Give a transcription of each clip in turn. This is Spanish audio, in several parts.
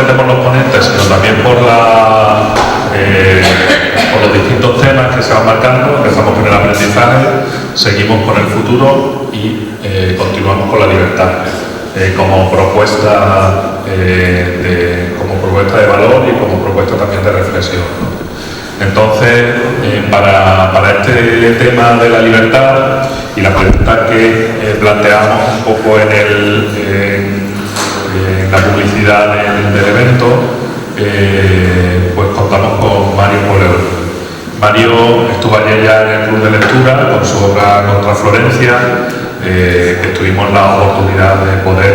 solamente por los ponentes, sino también por los distintos temas que se van marcando. Empezamos con el aprendizaje, seguimos con el futuro y continuamos con la libertad como propuesta de valor y como propuesta también de reflexión, ¿no? Entonces, para este tema de la libertad y la pregunta que planteamos un poco en la publicidad del evento, pues contamos con Mario Poleón. Mario estuvo ayer ya en el Club de Lectura con su obra Contra Florencia, que tuvimos la oportunidad de poder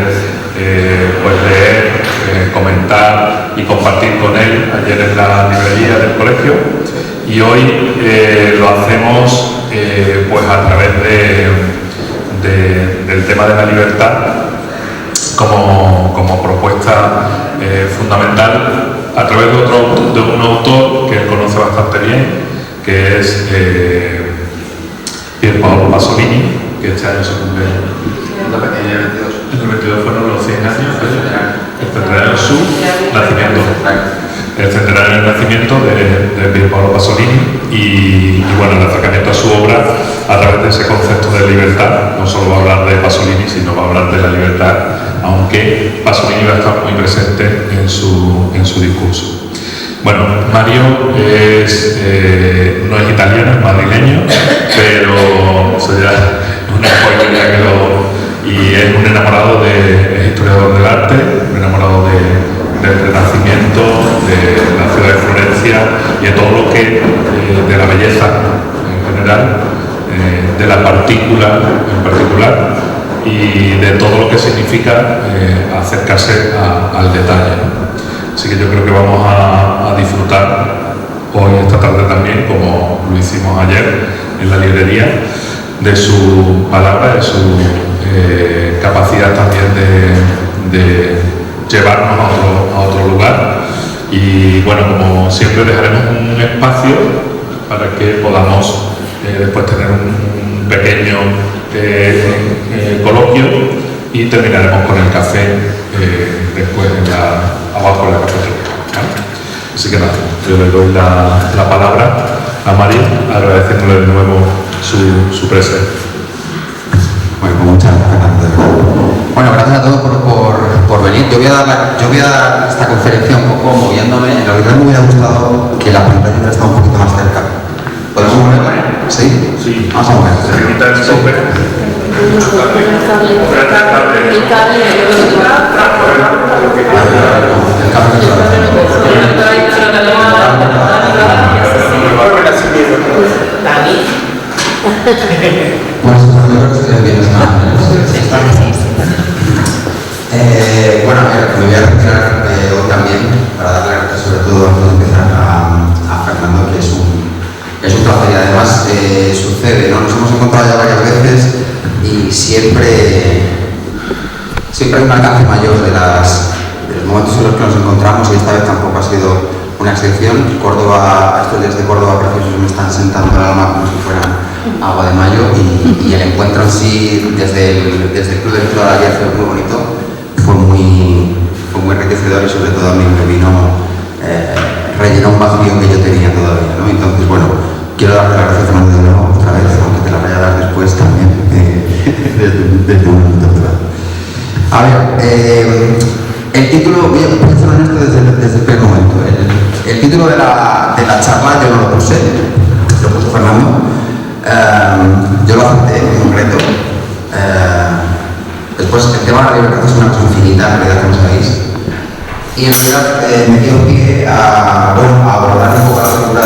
pues leer, comentar y compartir con él ayer en la librería del colegio, y hoy lo hacemos pues a través del tema de la libertad como propuesta fundamental, a través de un autor que él conoce bastante bien, que es Pier Paolo Pasolini, que este año se cumple el 22 fueron los 100 años, el centenario de su nacimiento, el centenario del nacimiento de Pier Paolo Pasolini, y bueno, el acercamiento a su obra a través de ese concepto de libertad. No solo va a hablar de Pasolini, sino va a hablar de la libertad, aunque Pasolini va a estar muy presente en su discurso. Bueno, Mario no es italiano, es madrileño, pero eso ya es una spoiler ya que y es un enamorado es historiador del arte, un enamorado del Renacimiento, de la ciudad de Florencia y de todo lo que, de la belleza en general, de la partícula en particular, y de todo lo que significa acercarse al detalle. Así que yo creo que vamos a disfrutar hoy, esta tarde también, como lo hicimos ayer en la librería, de su palabra, de su capacidad también de llevarnos a otro lugar. Y bueno, como siempre dejaremos un espacio para que podamos después tener un pequeño coloquio, y terminaremos con el café después abajo en la cafetería, ¿vale? Así que nada, yo le doy la palabra a María, agradeciéndole de nuevo su presencia. Bueno, pues muchas gracias. Bueno, gracias a todos por venir. Yo voy a dar esta conferencia un poco moviéndome. En realidad me hubiera gustado que la pantalla hubiera estado un poquito más cerca. ¿Podemos moverla? ¿Sí? Sí. Vamos a moverla. Se quita el tope. Bueno, me voy a retirar hoy también para darle las gracias, sobre todo antes de empezar, a Fernando, que es un placer. Y además sucede, ¿no? Nos hemos encontrado ya varias veces y siempre hay un alcance mayor de los momentos en los que nos encontramos, y esta vez tampoco ha sido una excepción. Córdoba, estos días de Córdoba preciosos me están sentando el alma como si fueran agua de mayo, y el encuentro en sí desde el Club de Lectura de ayer fue muy bonito, fue muy enriquecedor, y sobre todo a mí me vino rellenó un vacío que yo tenía todavía, ¿no? Entonces, bueno, quiero darte las gracias, Fernando, de nuevo otra vez, aunque te las vaya a dar después también desde un momento privado. A ver, el título, voy a ser honesto desde el primer momento. El título de la charla yo no lo puse, lo puso Fernando. Yo lo acepté como un reto. Después, el tema de la libertad es una cosa infinita, en realidad, como sabéis. Y en realidad me dio pie a abordar un poco la figura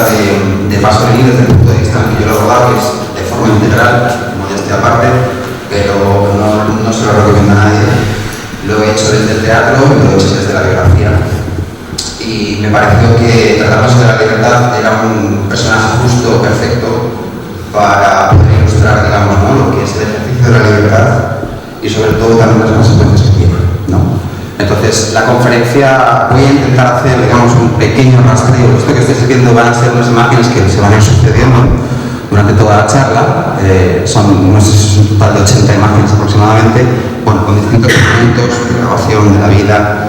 de Pasolini desde el punto de vista en que yo lo he abordado, que es de forma integral, modestia aparte, pero no se lo recomiendo a nadie. Lo he hecho desde el teatro, lo he hecho desde la biografía, y me pareció que tratándose de la libertad era un personaje justo, perfecto, para poder ilustrar, digamos, ¿no?, lo que es el ejercicio de la libertad y sobre todo también las consecuencias que tiene, ¿no? Entonces, la conferencia, voy a intentar hacer, digamos, un pequeño rastreo. Esto que estáis viendo van a ser unas imágenes que se van a ir sucediendo durante toda la charla. No sé si es un total de 80 imágenes aproximadamente, bueno, con distintos momentos de grabación de la vida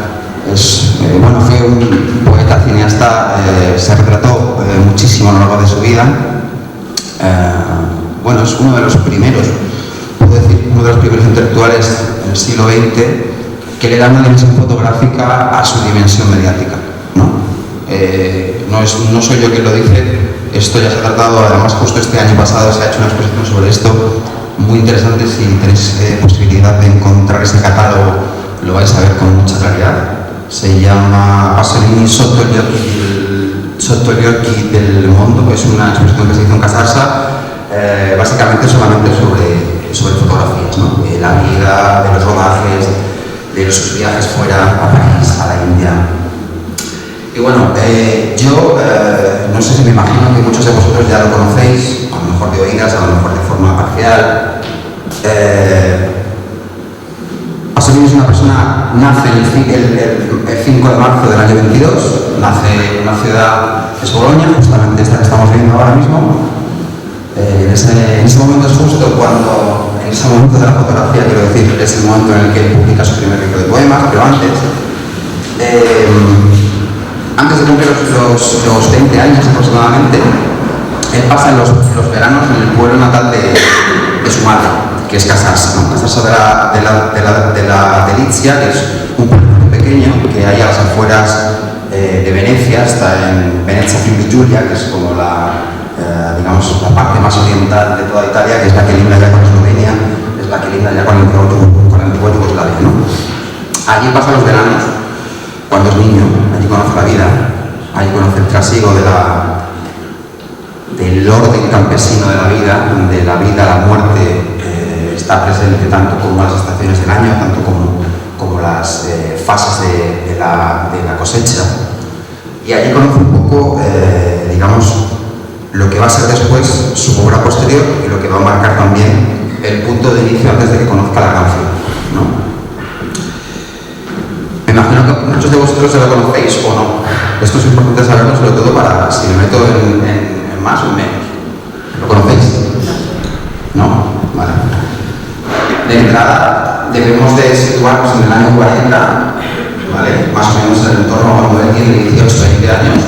Bueno, fue un poeta, cineasta, se retrató muchísimo a lo largo de su vida. Bueno, es uno de los primeros, puedo decir, uno de los primeros intelectuales en el siglo XX que le da una dimensión fotográfica a su dimensión mediática, ¿no? No soy yo quien lo dice, esto ya se ha tratado, además justo este año pasado se ha hecho una exposición sobre esto muy interesante. Si tenéis posibilidad de encontrar ese catálogo, lo vais a ver con mucha claridad. Se llama Pasolini sotto gli occhi del mondo, es una exposición que se hizo en Casarsa, básicamente solamente sobre fotografías, ¿no? De la vida, de los rodajes, de los viajes fuera, a París, a la India. Y bueno, yo no sé si me imagino que muchos de vosotros ya lo conocéis, a lo mejor de oídas, a lo mejor de forma parcial. Pasolini es una persona, nace el 5 de marzo del año 22, nace en una ciudad, es Bolonia, justamente esta que estamos viendo ahora mismo. En ese momento es justo cuando, en ese momento de la fotografía, quiero decir, es el momento en el que publica su primer libro de poemas, pero antes de cumplir los 20 años aproximadamente, él pasa los veranos en el pueblo natal de su madre, que es Casarsa, ¿no? Casarsa de la Delizia, que es un pueblo muy pequeño que hay a las afueras de Venecia, está en Venezia Fiume Giulia, que es como digamos, la parte más oriental de toda Italia, que es la que linda ya con Eslovenia, es la que linda ya con la antigua Yugoslavia, ¿no? Allí pasa los veranos, cuando es niño, allí conoce la vida, allí conoce el trasiego del orden campesino de la vida, la muerte, está presente tanto como las estaciones del año, tanto como las fases de la cosecha. Y allí conoce un poco, digamos, lo que va a ser después su obra posterior y lo que va a marcar también el punto de inicio antes de que conozca la canción, ¿no? Me imagino que muchos de vosotros ya lo conocéis o no. Esto es importante saberlo, sobre todo para si me meto en más o menos. ¿Lo conocéis? ¿No? Vale. De entrada, debemos de situarnos en el año 40, ¿vale? Más o menos en el entorno cuando él tiene 18 o 20 años,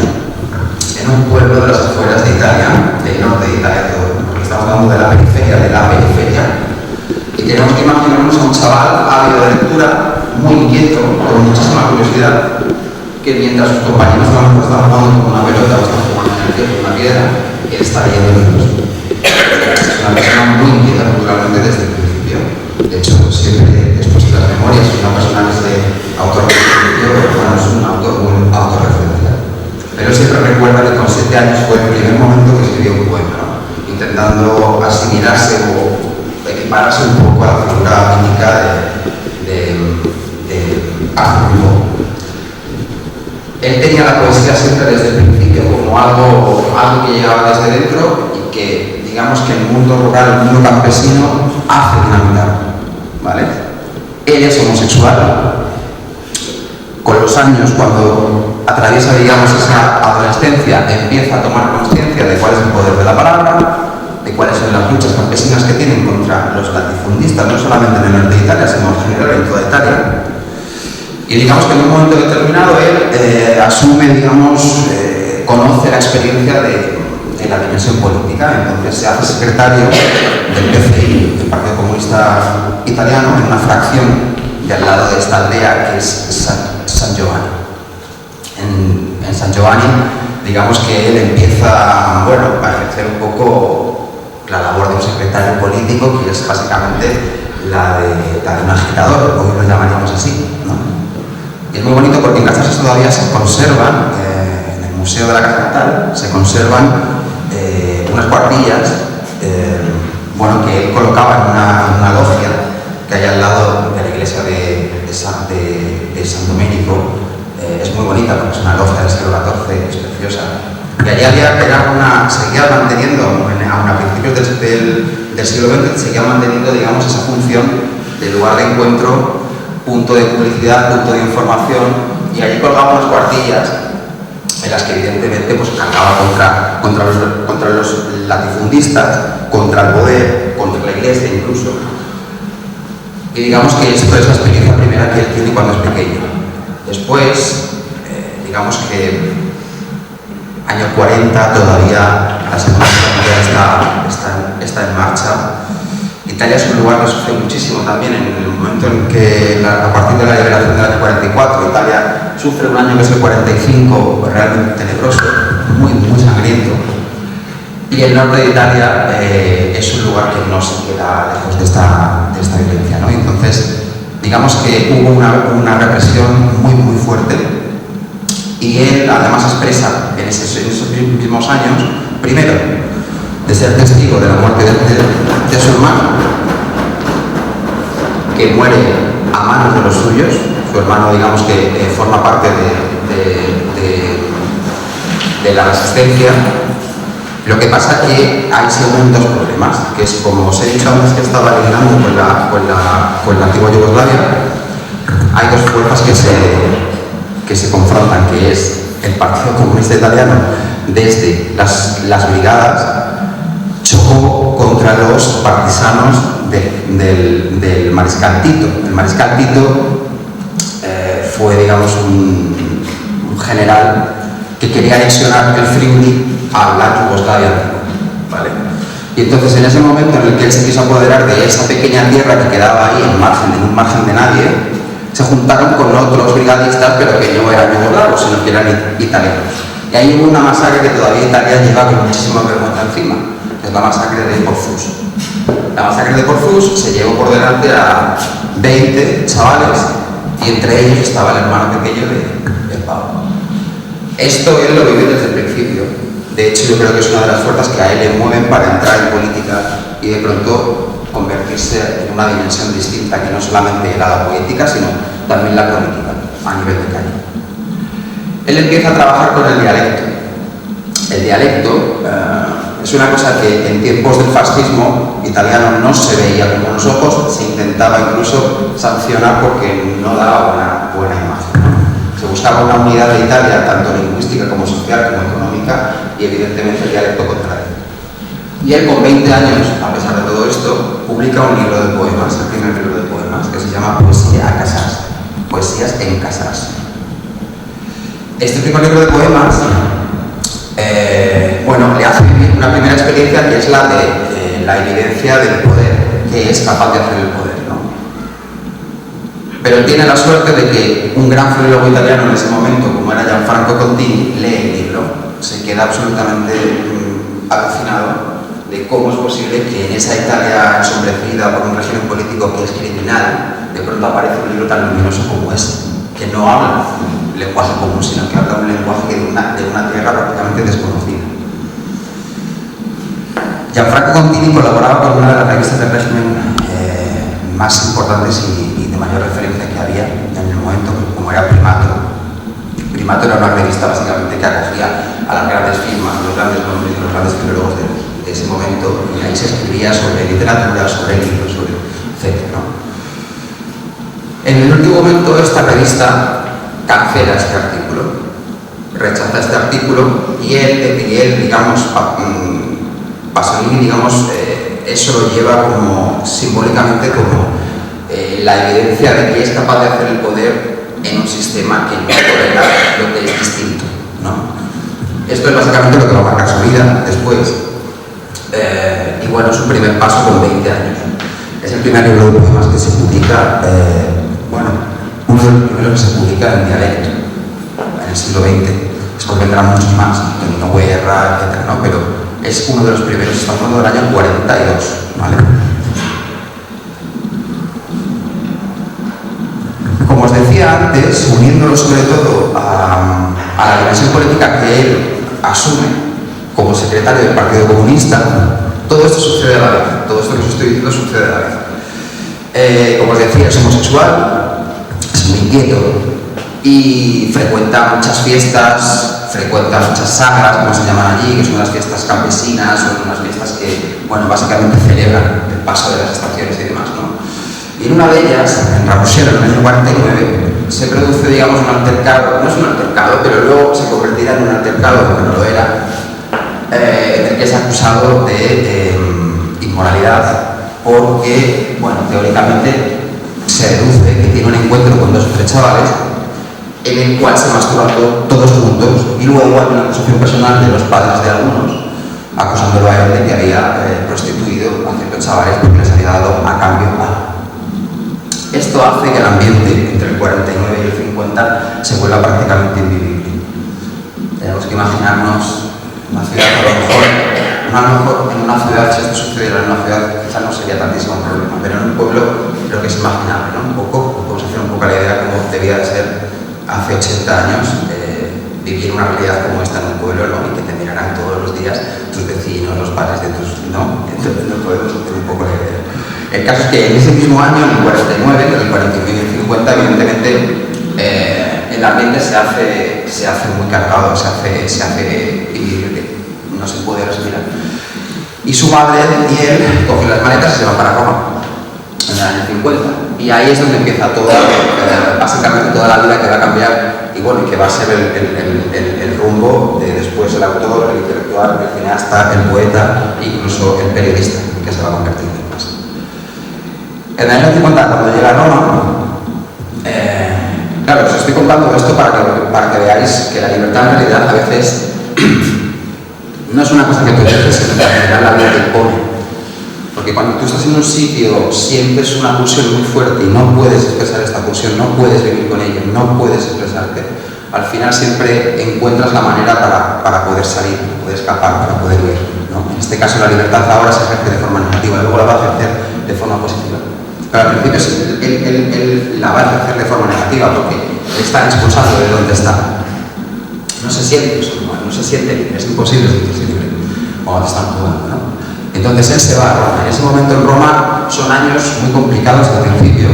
en un pueblo de las afueras de Italia, del norte de Italia, porque estamos hablando de la periferia, y tenemos que imaginarnos a un chaval ávido de lectura, muy inquieto, con muchísima curiosidad, que mientras sus compañeros están jugando con una pelota o están jugando en el tiempo con una piedra, él está leyendo libros. Es una persona muy inquieta culturalmente desde el principio. De hecho, siempre después de las memorias, es una persona que es de autorreferencia, bueno, es un autor muy autorreferencial. Pero siempre recuerda que con 7 años fue el primer momento que escribió un poema, ¿no? Intentando asimilarse o equipararse un poco a la figura mítica de Arthur Rimbaud. Él tenía la poesía siempre desde el principio como algo que llegaba desde dentro y que, digamos, que el mundo rural, el mundo campesino hace dinamitar, ¿vale? Él es homosexual. Con los años, cuando atraviesa, digamos, esa adolescencia, empieza a tomar conciencia de cuál es el poder de la palabra, de cuáles son las luchas campesinas que tienen contra los latifundistas, no solamente en el norte de Italia, sino en general en toda Italia. Y digamos que en un momento determinado él asume, digamos, conoce la experiencia de la dimensión política, entonces se hace secretario del PCI, del Partido Comunista Italiano, en una fracción de al lado de esta aldea que es San Giovanni. En San Giovanni, digamos que él empieza, bueno, a ejercer un poco la labor de un secretario político, que es básicamente la de un agitador, hoy lo llamaríamos así, ¿no? Y es muy bonito porque en Casarsa todavía se conservan, en el Museo de la Casa Natal, se conservan unas cuartillas, bueno, que él colocaba en una logia que hay al lado de la iglesia de San Domenico. Es muy bonita porque es una logia del siglo XIV, es preciosa. Y allí seguía manteniendo, aún a principios del siglo XX, seguía manteniendo, digamos, esa función de lugar de encuentro, punto de publicidad, punto de información, y allí colgaba unas cuartillas en las que evidentemente pues cargaba contra los latifundistas, contra el poder, contra la iglesia incluso. Y digamos que esto es la experiencia primera que él tiene cuando es pequeño. Después, digamos que año 40 todavía la Segunda Guerra Mundial está en marcha. Italia es un lugar que sufre muchísimo también en el momento en que, a partir de la liberación del año 44, Italia sufre un año que es el 45 realmente tenebroso, muy sangriento. Y el norte de Italia es un lugar que no se queda lejos de esta violencia, ¿no? Entonces, digamos que hubo una represión muy fuerte, y él además expresa en esos mismos años, primero, de ser testigo de la muerte de su hermano, que muere a manos de los suyos. Su hermano, digamos que forma parte de la resistencia. Lo que pasa es que hay segundos problemas, que es, como os he dicho antes, que estaba liderando con la antigua Yugoslavia. Hay dos fuerzas que se confrontan, que es el Partido Comunista Italiano, desde las brigadas, chocó contra los partisanos del Mariscal Tito. El Mariscal Tito fue, digamos, un general que quería anexionar el Friuli a la Yugoslavia, ¿vale? Y entonces, en ese momento en el que él se quiso apoderar de esa pequeña tierra que quedaba ahí en un margen de nadie, se juntaron con otros brigadistas, pero que no eran yugoslavos, sino que eran italianos. Y ahí hubo una masacre que todavía Italia lleva con muchísima vergüenza encima, que es la masacre de Corfus. La masacre de Corfus se llevó por delante a 20 chavales, y entre ellos estaba el hermano pequeño del Pablo. Esto él lo vivió desde el principio. De hecho, yo creo que es una de las fuerzas que a él le mueven para entrar en política y de pronto convertirse en una dimensión distinta, que no solamente la poética, sino también la política, a nivel de calle. Él empieza a trabajar con el dialecto. El dialecto es una cosa que en tiempos del fascismo italiano no se veía con buenos ojos, se intentaba incluso sancionar porque no daba una buena imagen, ¿no? Se buscaba una unidad de Italia, tanto lingüística como social como económica, y evidentemente el dialecto contrario. Y él, con 20 años, a pesar de todo esto, publica un libro de poemas, el primer libro de poemas, que se llama Poesía a Casas, Poesías en Casas. Este primer libro de poemas, le hace vivir una primera experiencia, que es la de la evidencia del poder, que es capaz de hacer el poder, ¿no? Pero él tiene la suerte de que un gran filólogo italiano en ese momento, como era Gianfranco Contini, lee el libro, se queda absolutamente alucinado de cómo es posible que en esa Italia ensombrecida por un régimen político que es criminal, de pronto aparece un libro tan luminoso como este, que no habla un lenguaje común, sino que habla un lenguaje de una tierra prácticamente desconocida. Gianfranco Contini colaboraba con una de las revistas del régimen más importantes y de mayor referencia que había en el momento, como era Primato. Primato era una revista básicamente que acogía a las grandes firmas, los grandes nombres y los grandes filólogos de ese momento, y ahí se escribía sobre literatura, sobre libros, etc., ¿no? En el último momento, esta revista cancela este artículo, rechaza este artículo, y él digamos, Pasolini, digamos, eso lo lleva como simbólicamente como la evidencia de que es capaz de hacer el poder en un sistema que no tolera lo que es distinto, ¿no? Esto es básicamente lo que va a marcar su vida después. Y bueno, es un primer paso con 20 años. Es el primer libro de poemas que se publica, uno de los primeros que se publica en dialecto, en el siglo XX. Después vendrán muchos más, Domino Guerra, etc., ¿no? Pero es uno de los primeros, estamos hablando del año 42, ¿vale? Como os decía antes, uniéndolo sobre todo a la dimensión política que él asume como secretario del Partido Comunista, todo esto sucede a la vez, todo esto que os estoy diciendo sucede a la vez. Como os decía, es homosexual, es muy inquieto y frecuenta muchas fiestas, frecuenta muchas sagras, como se llaman allí, que son las fiestas campesinas, son unas fiestas que, básicamente celebran el paso de las estaciones y demás, ¿no? Y en una de ellas, en Ramusero, en el año 49, se produce, digamos, un altercado, no es un altercado, pero luego se convertirá en un altercado, porque no lo era, en el que es acusado de inmoralidad, porque, teóricamente se deduce que tiene un encuentro con dos o tres chavales en el cual se masturban todos juntos, y luego hay una acusación personal de los padres de algunos acusándolo a él de que había prostituido a ciertos chavales porque les había dado a cambio algo. Esto hace que el ambiente entre el 49 y el 50 se vuelva prácticamente invivible. Tenemos que imaginarnos una ciudad, a lo mejor en una ciudad, si esto sucediera en una ciudad, quizás no sería tantísimo problema, pero en un pueblo creo que es imaginable, ¿no? Podemos hacer un poco la idea de cómo debía de ser hace 80 años vivir una realidad como esta en un pueblo, ¿no? Y que te miraran todos los días tus vecinos, los padres de tus... ¿no? Entonces no podemos hacer un poco la idea. El caso es que en ese mismo año, en el 49, entre el 49 y el 50, evidentemente el ambiente se hace muy cargado, se hace invivible, no se puede respirar. Y su madre y él cogen las maletas y se van para Roma, en el año 50. Y ahí es donde empieza básicamente toda la vida que va a cambiar y bueno, que va a ser el rumbo de después el autor, el intelectual, el cineasta, el poeta, incluso el periodista, que se va a convertir en más. En el año 50, cuando llega a Roma, claro, os estoy contando esto para que veáis que la libertad en realidad a veces no es una cosa que tú dejes, sino que en general la vida te impone. Porque cuando tú estás en un sitio sientes una pulsión muy fuerte y no puedes expresar esta pulsión, no puedes vivir con ella, no puedes expresarte, al final siempre encuentras la manera para poder salir, para poder escapar, para poder huir, ¿no? En este caso la libertad ahora se ejerce de forma negativa, luego la va a ejercer de forma positiva. Pero al principio él la va a ejercer de forma negativa porque está expulsado de donde está. No se siente musulmán, no se siente libre, es imposible sentirse libre cuando te están jugando, ¿no? Entonces él se va a Roma. En ese momento en Roma son años muy complicados al principio.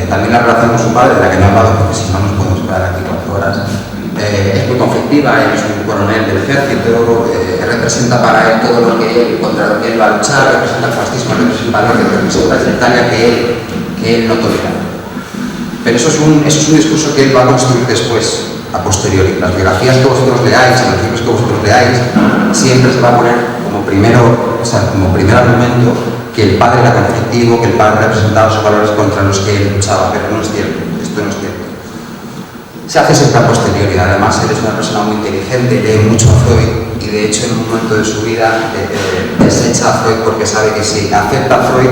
También la relación con su padre, de la que no he hablado porque si no nos podemos quedar aquí 4 horas, es muy conflictiva. Él es un coronel del ejército, representa para él todo lo que él, contra lo que él va a luchar, representa el fascismo, representa la Italia que él no tolera. Pero eso es un discurso que él va a construir después, a posteriori. Las biografías que vosotros leáis, los libros que vosotros leáis, siempre se va a poner como primer argumento que el padre era conflictivo, que el padre representaba esos valores contra los que él luchaba, pero no es cierto, esto no es cierto. Se hace siempre a posteriori, además él es una persona muy inteligente, lee mucho a Freud y de hecho en un momento de su vida desecha a Freud porque sabe que si acepta a Freud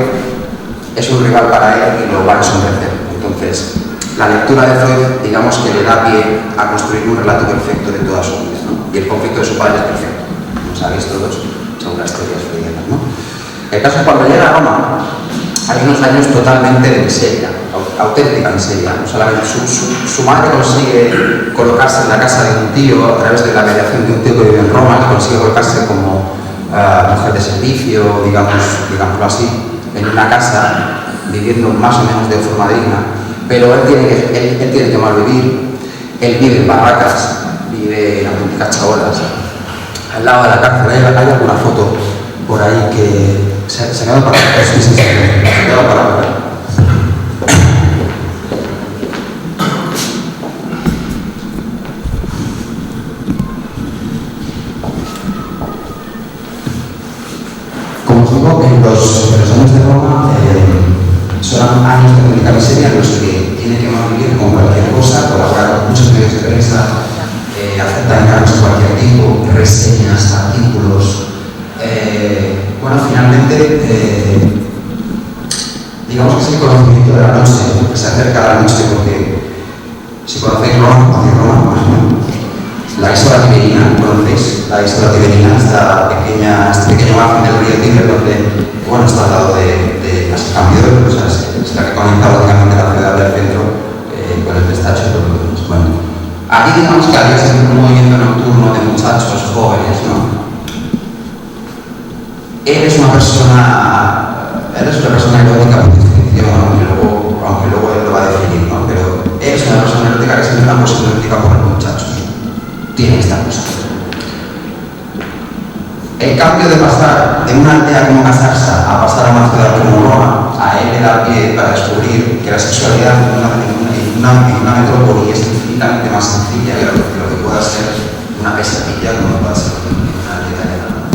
es un rival para él y lo va a ensombrecer. Entonces, la lectura de Freud, digamos que le da pie a construir un relato perfecto de toda su vida, ¿no? Y el conflicto de su padre es perfecto, como sabéis todos, son las teorías freudianas, ¿no? El caso es cuando llega a Roma, hay unos años totalmente de miseria, auténtica miseria. No solamente su madre consigue colocarse en la casa de un tío a través de la mediación de un tío que vive en Roma, consigue colocarse como mujer de servicio, digámoslo así, en una casa, viviendo más o menos de forma digna. Pero él tiene que malvivir, él vive en barracas, vive en auténticas chabolas, al lado de la cárcel. Hay alguna foto por ahí que se ha quedado para Como os digo, en los años de Roma son años de auténtica miseria en los que tiene que vivir con cualquier cosa, colaborar con muchos medios de prensa, aceptar encargos de cualquier tipo, reseñas, artículos. Bueno, finalmente, digamos que es el conocimiento de la noche, que se acerca a la noche, porque si conocéis Roma, más o menos. La isla Tiberina, ¿conocéis? La isla Tiberina, este pequeño margen del río Tíber, donde, bueno, está al lado de las Cambiador, o sea, es la que conecta básicamente la ciudad del centro con el Testacho y todo lo demás. Bueno, aquí digamos que había siempre un movimiento nocturno de muchachos jóvenes, ¿no? Él es una persona erótica por definición, aunque luego él lo va a definir, ¿no? Pero él es una persona erótica que siempre está erótica por los muchachos. Tiene esta cosa. El cambio de pasar de una aldea como Casarsa a pasar a una ciudad como Roma, a él le da pie para descubrir que la sexualidad en una metrópoli es infinitamente más sencilla que lo que pueda ser una pesadilla como pueda ser una aldea italiana.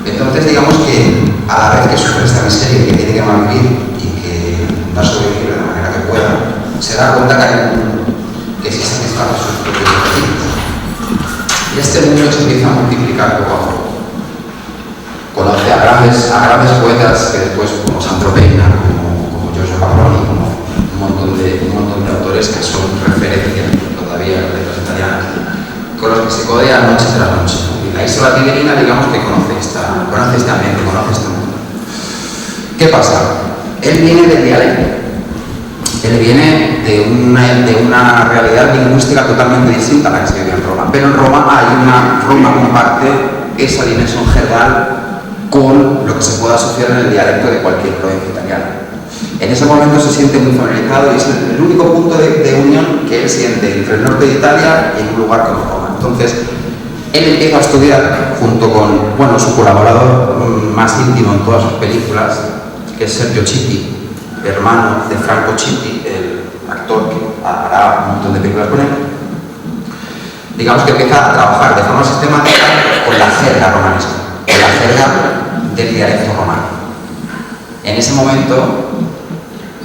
Entonces, digamos que a la vez que sufre esta miseria que tiene que malvivir y que va a sobrevivir de la manera que pueda, se da cuenta que si Y este mundo se empieza a multiplicar poco a poco. Conoce a grandes poetas que después, como Saint-Tropez, como Giorgio Caproni, como un montón de autores que son referencia todavía en letras italianas, con los que se codea noches de la noche. Y la Isola Tiberina, digamos que conoce este ambiente, conoce este mundo. ¿Qué pasa? Él viene del dialecto. Él viene de una realidad lingüística totalmente distinta a la que se vive en Roma. Pero en Roma Roma comparte esa dimensión general con lo que se puede asociar en el dialecto de cualquier provincia italiana. En ese momento se siente muy familiarizado y es el único punto de unión que él siente entre el norte de Italia y un lugar como Roma. Entonces, él empieza a estudiar junto con su colaborador más íntimo en todas sus películas, que es Sergio Citti, hermano de Franco Citti, el actor que hará un montón de películas con él. Digamos que empieza a trabajar de forma sistemática con la jerga romanesca, con la jerga del dialecto romano. En ese momento,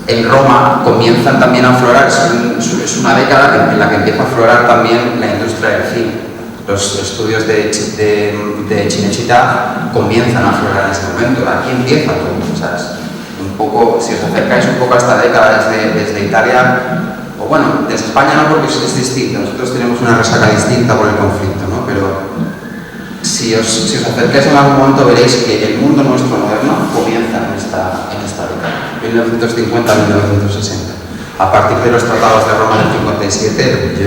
en Roma comienzan también a aflorar, es una década en la que empieza a aflorar también la industria del cine. Los estudios de Cinecittà comienzan a aflorar en ese momento. Aquí empieza todo. O sea, un poco, si os acercáis un poco a esta década desde Italia, o bueno, desde España no, porque es distinto. Nosotros tenemos una resaca distinta por el conflicto, ¿no? Pero si os acercáis en algún momento veréis que el mundo nuestro moderno comienza en esta década, 1950-1960. A partir de los tratados de Roma del 57,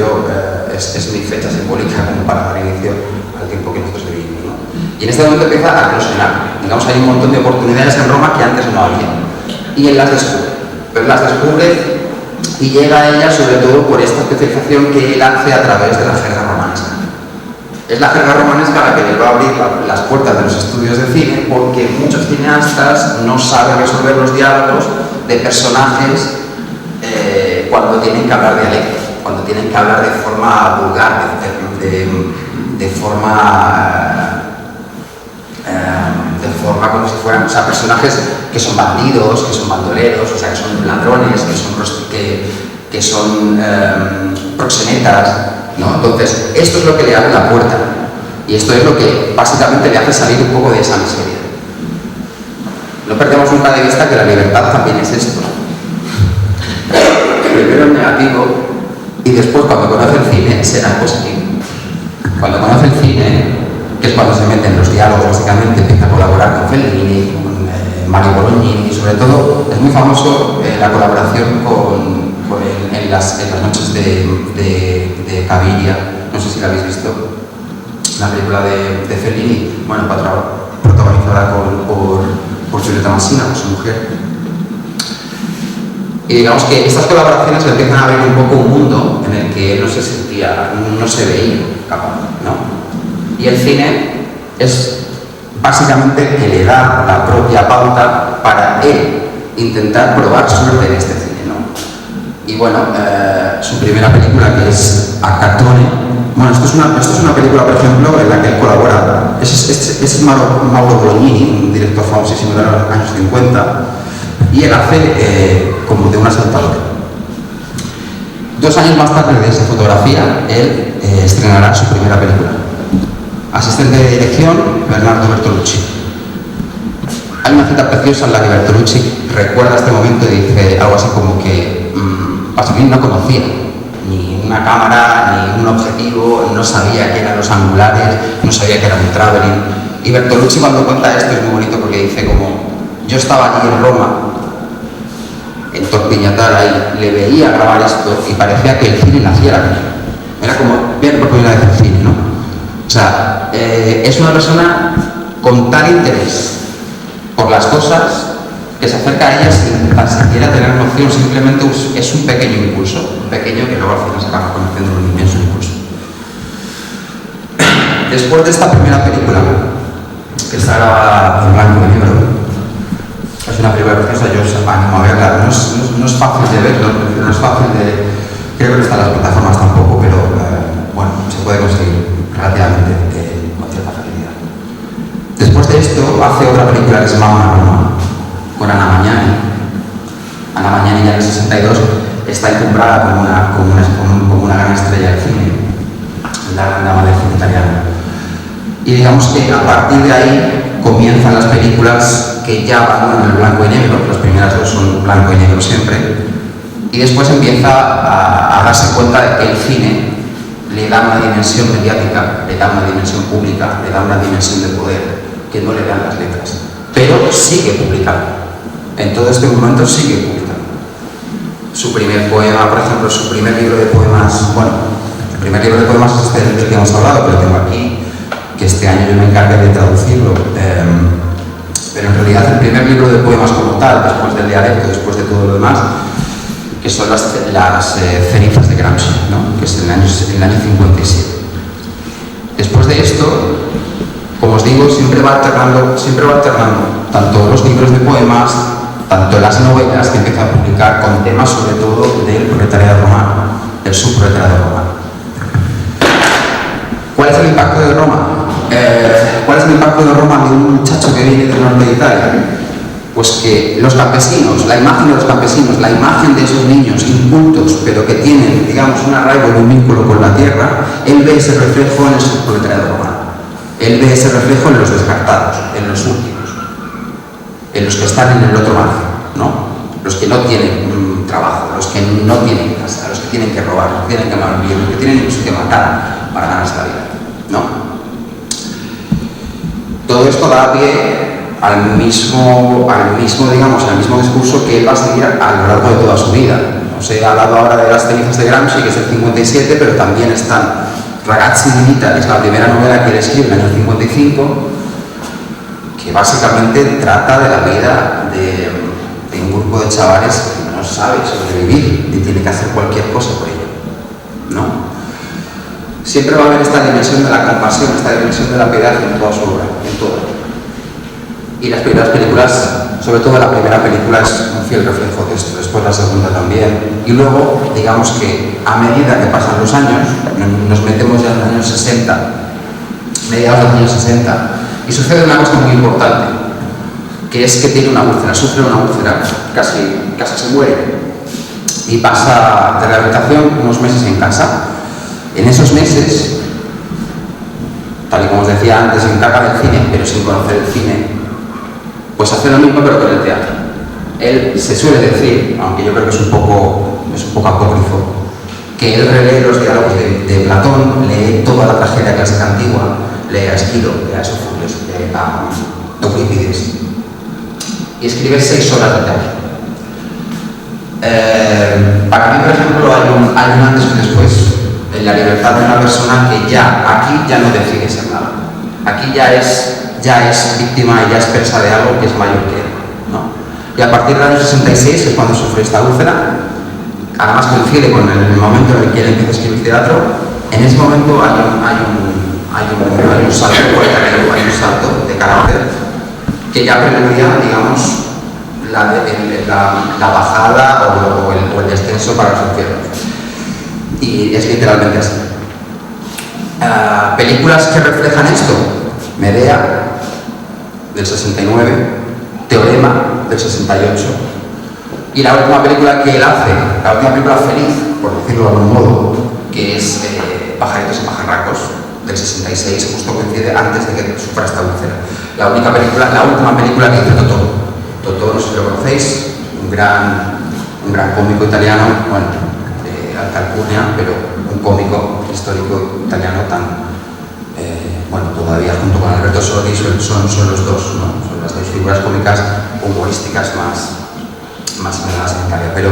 es mi fecha simbólica como para dar inicio al tiempo que nosotros vivimos, ¿no? Y en este momento empieza a eclosionar. Digamos, hay un montón de oportunidades en Roma que antes no había. Y él las descubre. Pero las descubre y llega a ellas sobre todo por esta especialización que él hace a través de la jerga romanesca. Es la jerga romanesca la que le va a abrir las puertas de los estudios de cine, porque muchos cineastas no saben resolver los diálogos de personajes cuando tienen que hablar dialecto, cuando tienen que hablar de forma vulgar, de forma como si fueran, o sea, personajes que son bandidos, que son bandoleros, o sea, que son ladrones, que son proxenetas, ¿no? Entonces, esto es lo que le abre la puerta y esto es lo que básicamente le hace salir un poco de esa miseria. No perdemos nunca de vista que la libertad también es esto. Primero el negativo y después, cuando conoce el cine, será el positivo. Cuando conoce el cine, que es cuando se mete en los diálogos, básicamente empieza a colaborar con Fellini, con Mario Bolognini, y sobre todo es muy famoso la colaboración en las noches de Caviria. No sé si la habéis visto, la película de Fellini, bueno, protagonizada por Giulietta Massina, su mujer. Y digamos que estas colaboraciones le empiezan a abrir un poco un mundo en el que él no se veía capaz, ¿no? Y el cine es básicamente que le da la propia pauta para él intentar probar suerte en este cine, ¿no? Y bueno, su primera película, que es Acatone, bueno, esto es una película, por ejemplo, en la que él colabora. Es Mauro Bolognini, un director famosísimo de los años 50, y él hace como de un asaltador. 2 años más tarde de esa fotografía, él estrenará su primera película. Asistente de dirección, Bernardo Bertolucci. Hay una cita preciosa en la que Bertolucci recuerda este momento y dice algo así como que Pasolini no conocía ni una cámara, ni un objetivo, no sabía qué eran los angulares, no sabía qué era un traveling. Y Bertolucci, cuando cuenta esto, es muy bonito porque dice como: yo estaba allí en Roma, en Torpiñatara, y le veía grabar esto y parecía que el cine naciera aquí. Era como ver por primera vez el cine, ¿no? O sea, es una persona con tal interés por las cosas que se acerca a ellas sin tan siquiera tener noción, simplemente es un pequeño impulso, un pequeño que luego al final se acaba conociendo en un inmenso impulso. Después de esta primera película, que está grabada en blanco y negro, es una película preciosa, yo os animo a verla, no es fácil de ver, no es fácil de... creo que no están las plataformas tampoco, pero bueno, se puede conseguir relativamente con cierta facilidad. Después de esto, hace otra película que se llama Una Roma, con Anna Magnani. Anna Magnani ya en el 62 está encumbrada como una gran estrella del cine. Y digamos que a partir de ahí comienzan las películas que ya van en el blanco y negro, las primeras dos son blanco y negro siempre, y después empieza a darse cuenta de que el cine le da una dimensión mediática, le da una dimensión pública, le da una dimensión de poder que no le dan las letras, pero sigue publicando, en todo este momento sigue publicando. Su primer poema, por ejemplo, su primer libro de poemas, bueno, el primer libro de poemas es este del que hemos hablado, que lo tengo aquí, que este año yo me encargué de traducirlo, pero en realidad el primer libro de poemas como tal, después del dialecto, después de todo lo demás, que son las cenizas de Gramsci, ¿no? Que es en el año 57. Después de esto, como os digo, siempre va alternando tanto los libros de poemas, tanto las novelas que empieza a publicar con temas sobre todo del proletariado romano, del subproletariado romano. ¿Cuál es el impacto de Roma? ¿Cuál es el impacto de Roma de un muchacho que viene del norte de Italia? Pues que los campesinos, la imagen de los campesinos, la imagen de esos niños incultos, pero que tienen, digamos, un arraigo y un vínculo con la tierra, él ve ese reflejo en el subproletariado romano. Él ve ese reflejo en los descartados, en los últimos, en los que están en el otro margen, ¿no? Los que no tienen trabajo, los que no tienen casa, los que tienen que robar, los que tienen que malvivir, los que tienen incluso que matar para ganarse la vida, ¿no? Todo esto da pie al mismo discurso que él va a seguir a lo largo de toda su vida. Os he hablado ahora de las cenizas de Gramsci, que es el 57, pero también están Ragazzi di Vita, que es la primera novela que él escribe en el año 55, que básicamente trata de la vida de un grupo de chavales que no sabe sobrevivir y tiene que hacer cualquier cosa por ello, ¿no? Siempre va a haber esta dimensión de la compasión, esta dimensión de la piedad en toda su obra, en todo. Y las primeras películas, sobre todo la primera película, es un fiel reflejo de esto, después la segunda también. Y luego, digamos que a medida que pasan los años, nos metemos ya en los años 60, mediados de los años 60, y sucede una cosa muy importante, que es que tiene una úlcera, sufre una úlcera, casi se muere, y pasa de rehabilitación unos meses en casa. En esos meses, tal y como os decía antes, se encarga del cine, pero sin conocer el cine, pues hace lo mismo pero con el teatro. Él se suele decir, aunque yo creo que es un poco apócrifo, que él relee los diálogos de Platón, lee toda la tragedia clásica antigua, lee a Esquilo, lee a Sofocles, lee a Eurípides, y escribe 6 horas de teatro. Para mí, por ejemplo, hay un antes y después en la libertad de una persona que aquí ya no decide ser nada. Aquí ya es víctima y ya es presa de algo que es mayor que él, ¿no? Y a partir del año 66 es cuando sufre esta úlcera. Además coincide con el momento en el que él empieza a escribir teatro. En ese momento hay un salto de carácter que ya preludia, digamos, la bajada o el descenso para los infiernos. Y es literalmente así. Películas que reflejan esto: Medea, del 69, Teorema, del 68, y la última película que él hace, la última película feliz, por decirlo de algún modo, que es Pajaritos y pajarracos, del 66, justo coincide antes de que sufra esta úlcera. La última película que hizo Totò. Totò, no sé si lo conocéis, un gran cómico italiano, bueno, de alta alcurnia, pero un cómico histórico italiano tan... todavía junto con Alberto Sordi son los dos, ¿no? Son las dos figuras cómicas humorísticas más señaladas en Italia. Pero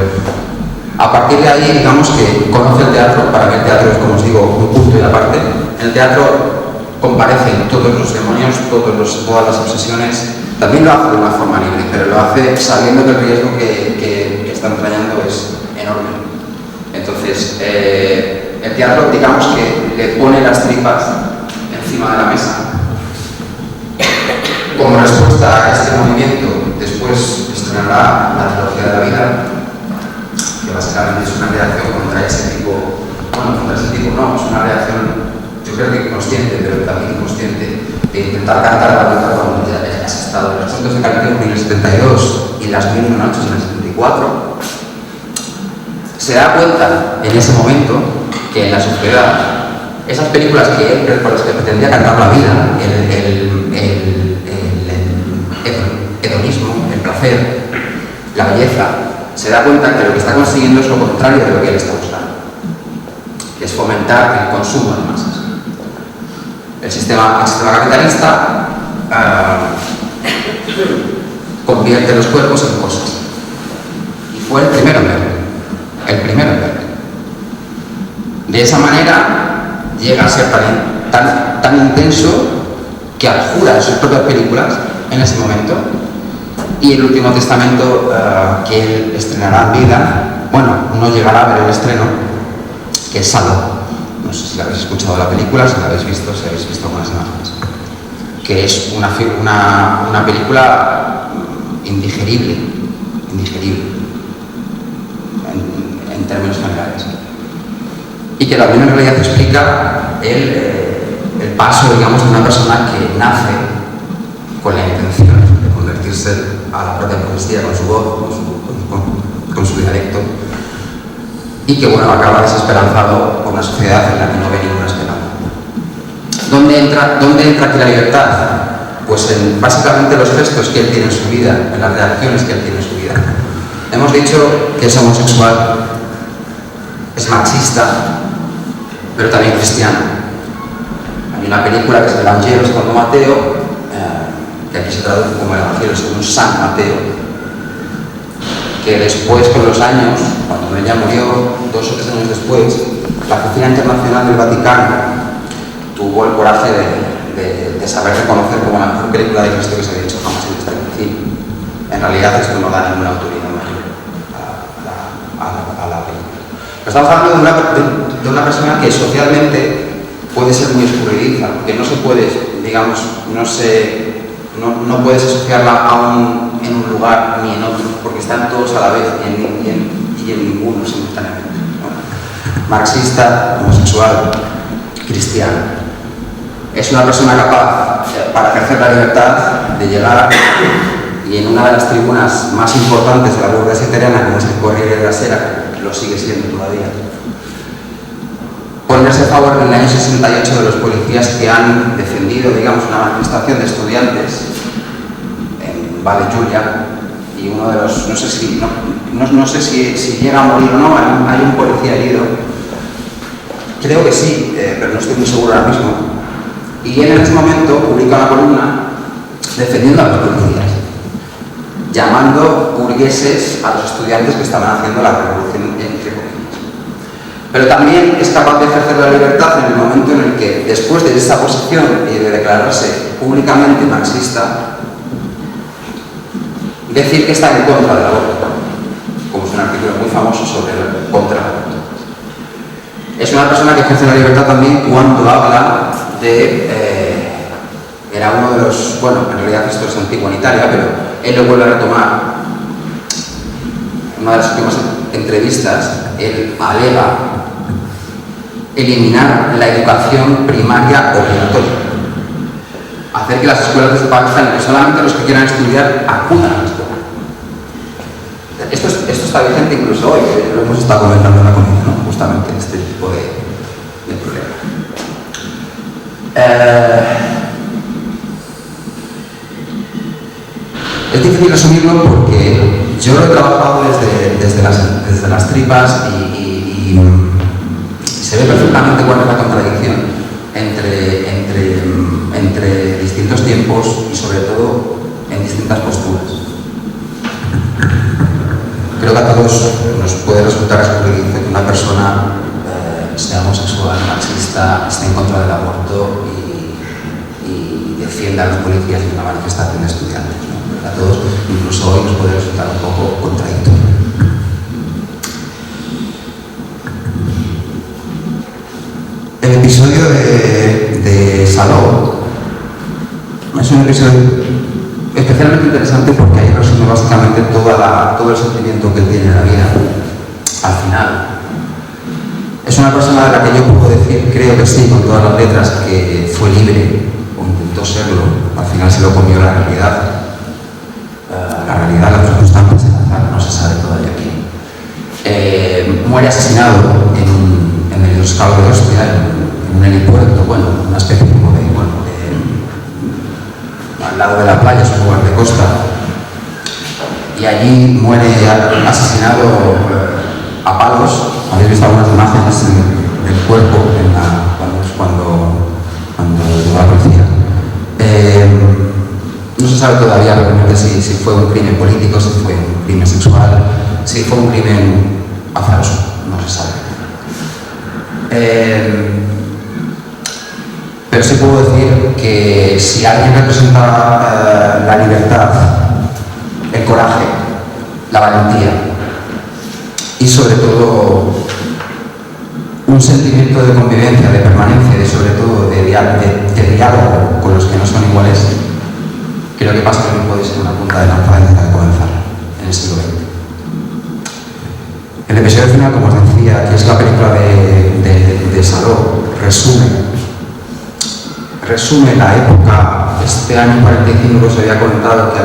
a partir de ahí, digamos que conoce el teatro. Para mí el teatro es, como os digo, un punto y aparte. En el teatro comparecen todos los demonios, todas las obsesiones. También lo hace de una forma libre, pero lo hace sabiendo que el riesgo que está entrañando es enorme. Entonces, el teatro, digamos que le pone las tripas encima de la mesa. Como respuesta a este movimiento, después estrenará la trilogía de la vida, que básicamente es una reacción contra ese tipo, no, es una reacción, yo creo que consciente, pero también inconsciente, de intentar cantar la vida cuando ya has estado en los Santos de Calipso en el 72 y las 1000 noches en el 74. Se da cuenta en ese momento que en la sociedad esas películas por las que pretendía cantar la vida, el hedonismo, el placer, la belleza, se da cuenta que lo que está consiguiendo es lo contrario de lo que él está buscando, que es fomentar el consumo de masas. El sistema capitalista convierte los cuerpos en cosas. Y fue el primero en verlo. El primero en verlo. De esa manera llega a ser tan intenso que adjura en sus propias películas en ese momento. Y el último testamento que él estrenará en vida, bueno, no llegará a ver el estreno, que es Salo. No sé si la habéis escuchado la película, si la habéis visto, si habéis visto algunas imágenes. Que es una película indigerible en términos generales. Y que también en realidad explica el paso, digamos, de una persona que nace con la intención de convertirse a la propia poesía con su voz, con su dialecto, y que, bueno, acaba desesperanzado por una sociedad en la que no ve ninguna esperanza. ¿Dónde entra aquí la libertad? Pues en básicamente los gestos que él tiene en su vida, en las reacciones que él tiene en su vida. Hemos dicho que es homosexual, es marxista, pero también cristiano. Hay una película que es el Evangelio según Mateo, que aquí se traduce como el Evangelio según San Mateo, que después, con los años, cuando ella murió, 2 o 3 años después, la Oficina Internacional del Vaticano tuvo el coraje de saber reconocer como la mejor película de Cristo que se había hecho jamás en este cine. En realidad esto no da ninguna autoridad mayor a la película. Pero estamos hablando de una persona que socialmente puede ser muy escurridiza, que no se puede, digamos, no puedes asociarla en un lugar ni en otro, porque están todos a la vez y en ninguno simultáneamente, ¿no? Marxista, homosexual, cristiano. Es una persona capaz, para ejercer la libertad, de llegar y en una de las tribunas más importantes de la burguesía italiana, como es el Corriere della Sera, que lo sigue siendo todavía, ponerse a favor en el año 68 de los policías que han defendido, digamos, una manifestación de estudiantes en Valle Giulia, y uno de los, no sé si llega a morir o no, hay un policía herido, creo que sí, pero no estoy muy seguro ahora mismo, y él en ese momento publica una columna defendiendo a los policías, llamando burgueses a los estudiantes que estaban haciendo la revolución entre comillas. Pero también es capaz de ejercer la libertad en el momento en el que, después de esa posición y de declararse públicamente marxista, decir que está en contra del aborto, como es un artículo muy famoso sobre el contra el aborto. Es una persona que ejerce la libertad también cuando habla era uno de los, bueno, en realidad esto es antiguo en Italia, pero él lo vuelve a retomar. En una de las últimas entrevistas, él alega eliminar la educación primaria obligatoria, hacer que las escuelas desaparezcan y que solamente los que quieran estudiar acudan a la escuela. Esto está vigente incluso hoy, lo hemos estado comentando en la comida, ¿no? Justamente este tipo de problema. Es difícil resumirlo porque yo lo he trabajado desde las tripas y se ve perfectamente cuál es la contradicción entre distintos tiempos y sobre todo en distintas posturas. Creo que a todos nos puede resultar escurridizo que una persona sea homosexual, marxista, esté en contra del aborto y defienda a los policías en una manifestación de estudiantes, ¿no? A todos, incluso hoy, nos puede resultar un poco contradictorio. El episodio de Saló es un episodio especialmente interesante porque ahí resume básicamente todo el sentimiento que él tiene en la vida al final. Es una persona de la que yo puedo decir, creo que sí, con todas las letras, que fue libre o intentó serlo. Al final se lo comió la realidad. Las circunstancias no se sabe todavía quién. Muere asesinado en el Metroscalo de Ostia, en un helicóptero. Costa. Y allí muere asesinado a palos. Habéis visto algunas imágenes del cuerpo cuando llegó la policía. No se sabe todavía realmente si fue un crimen político, si fue un crimen sexual, si fue un crimen azaroso, no se sabe. Pero sí puedo decir que si alguien representa la libertad, el coraje, la valentía y sobre todo un sentimiento de convivencia, de permanencia y sobre todo de diálogo con los que no son iguales, creo que Pascal no puede ser una punta de lanza de comenzar en el siglo XX. El episodio final, como os decía, que es la película de Saló, resume la época. Este año 45 se había comentado que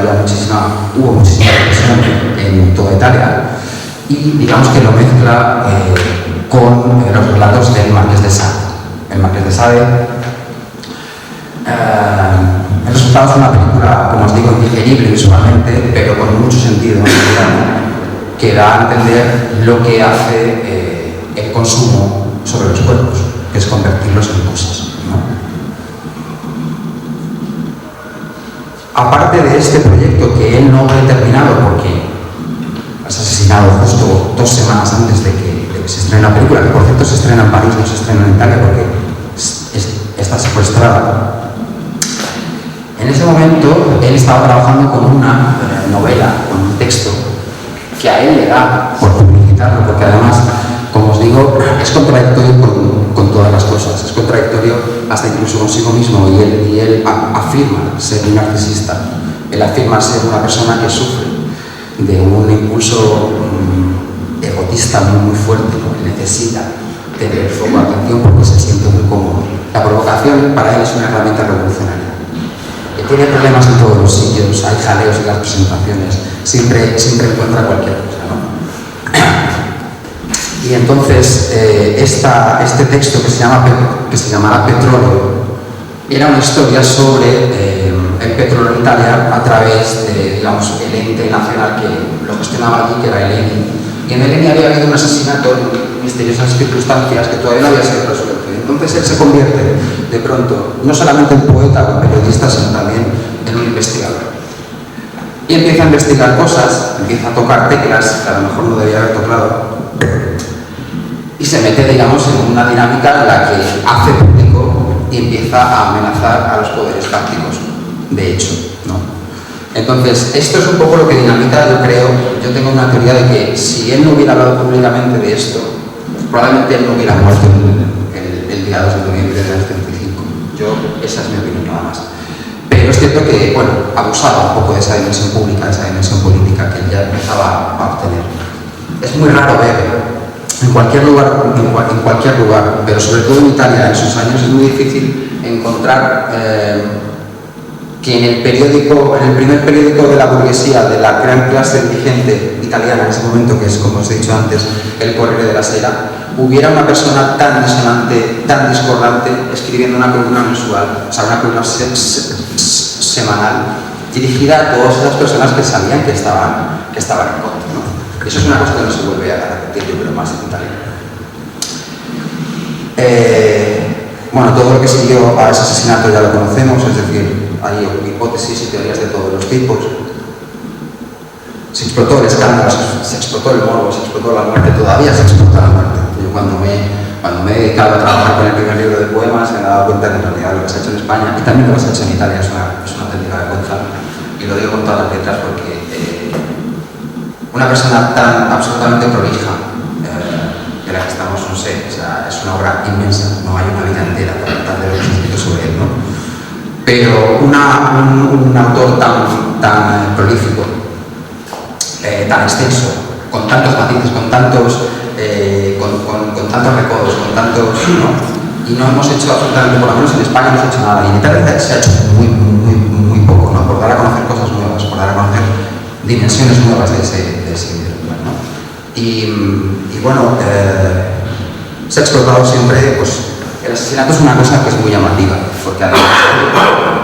hubo muchísima represión en toda Italia y digamos que lo mezcla con los relatos del Marqués de Sade. El Marqués de Sade, el resultado es una película, como os digo, indigerible visualmente, pero con mucho sentido, que da a entender lo que hace el consumo sobre los cuerpos, que es convertirlos en cosas, ¿no? Aparte de este proyecto que él no ha terminado porque es asesinado justo 2 semanas antes de que se estrene la película, que por cierto se estrena en París, no se estrena en Italia porque está secuestrada. En ese momento él estaba trabajando con una novela, con un texto que a él le da por publicitarlo, porque además, como os digo, es contradictorio con todas las cosas, es contradictorio hasta incluso consigo mismo, y él afirma ser un narcisista, él afirma ser una persona que sufre de un impulso egotista muy fuerte, porque necesita tener el foco de atención porque se siente muy cómodo. La provocación para él es una herramienta revolucionaria. Tiene problemas en todos los sitios, hay jaleos en las presentaciones, siempre encuentra cualquier cosa, ¿no? Y entonces este texto que se llamará Petróleo era una historia sobre el petróleo en Italia a través de, digamos, el ente nacional que lo gestionaba allí, que era el ENI. Y en el ENI había habido un asesinato en misteriosas circunstancias que todavía no había sido resuelto. Entonces él se convierte de pronto no solamente en poeta o en periodista, sino también en un investigador. Y empieza a investigar cosas, empieza a tocar teclas que a lo mejor no debía haber tocado, y se mete, digamos, en una dinámica en la que hace público y empieza a amenazar a los poderes fácticos, de hecho, ¿no? Entonces, esto es un poco lo que dinamita, yo creo. Yo tengo una teoría de que si él no hubiera hablado públicamente de esto, probablemente él no hubiera muerto el día 2 de noviembre del 75. Esa es mi opinión nada más. Pero es cierto que, bueno, abusaba un poco de esa dimensión pública, de esa dimensión política que él ya empezaba a obtener. Es muy raro ver en cualquier lugar, pero sobre todo en Italia en esos años es muy difícil encontrar que en el primer periódico de la burguesía, de la gran clase dirigente italiana en ese momento, que es, como os he dicho antes, el Corriere della Sera, hubiera una persona tan disonante, tan discordante, escribiendo una columna mensual, o sea, una columna semanal, dirigida a todas esas personas que sabían que estaban en contra, ¿no? Eso es una cosa que no se vuelve a repetir, yo creo, más en Italia. Bueno, todo lo que siguió a ese asesinato ya lo conocemos, es decir, hay hipótesis y teorías de todos los tipos. Se explotó el escándalo, se explotó el morbo, se explotó la muerte, todavía se explota la muerte. Yo cuando me he dedicado a trabajar con el primer libro de poemas me he dado cuenta que en realidad lo que se ha hecho en España y también lo que se ha hecho en Italia es una auténtica vergüenza, y lo digo con todas las letras porque una persona tan absolutamente prolija de la que estamos, no sé, o sea, es una obra inmensa, no hay una vida entera para tratar de lo que se ha escrito sobre él, ¿no? Pero un autor tan prolífico, tan extenso, con tantos matices, con tantos recodos, con tantos, ¿no? Y no hemos hecho absolutamente, por lo menos en España no hemos hecho nada, y en Italia se ha hecho muy poco, ¿no? Por dar a conocer cosas nuevas, por dar a conocer dimensiones nuevas de ese libro, ¿no? Y bueno, se ha explotado siempre, pues el asesinato es una cosa que es muy llamativa, porque además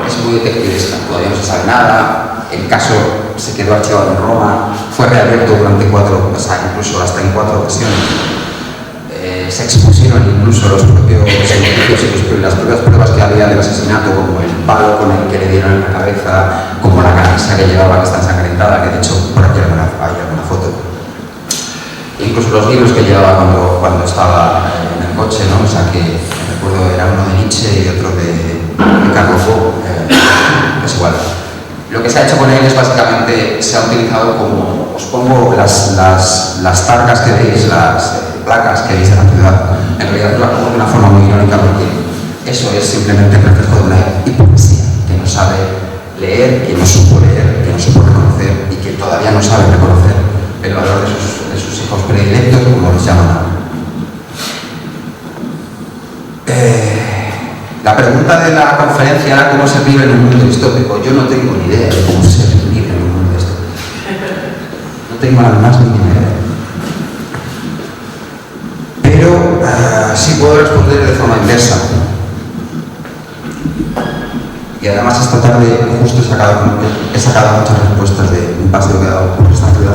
es muy detectivesca, todavía no se sabe nada, el caso se quedó archivado en Roma, fue reabierto durante incluso hasta en 4 ocasiones. Se expusieron incluso los propios indicios y las propias pruebas que había del asesinato, como el palo con el que le dieron en la cabeza, como la camisa que llevaba que está ensangrentada, que de hecho por aquí hay alguna foto. Incluso los libros que llevaba cuando estaba en el coche, ¿no? O sea que recuerdo era uno de Nietzsche y otro de Carlos Foucault, es igual. Lo que se ha hecho con él es básicamente, se ha utilizado como, os pongo las targas que veis, las placas que veis en la ciudad, en realidad lo pongo de una forma muy irónica porque eso es simplemente el reflejo de una hipocresía que no sabe leer, que no supo leer, que no supo reconocer y que todavía no sabe reconocer el valor de sus hijos predilectos, como los llaman ahora. La pregunta de la conferencia era cómo se vive en un mundo distópico. Yo no tengo ni idea de cómo se vive en un mundo distópico. No tengo la más mínima idea. Pero sí puedo responder de forma inversa. Y además esta tarde justo he sacado muchas respuestas de un paseo que he dado por esta ciudad.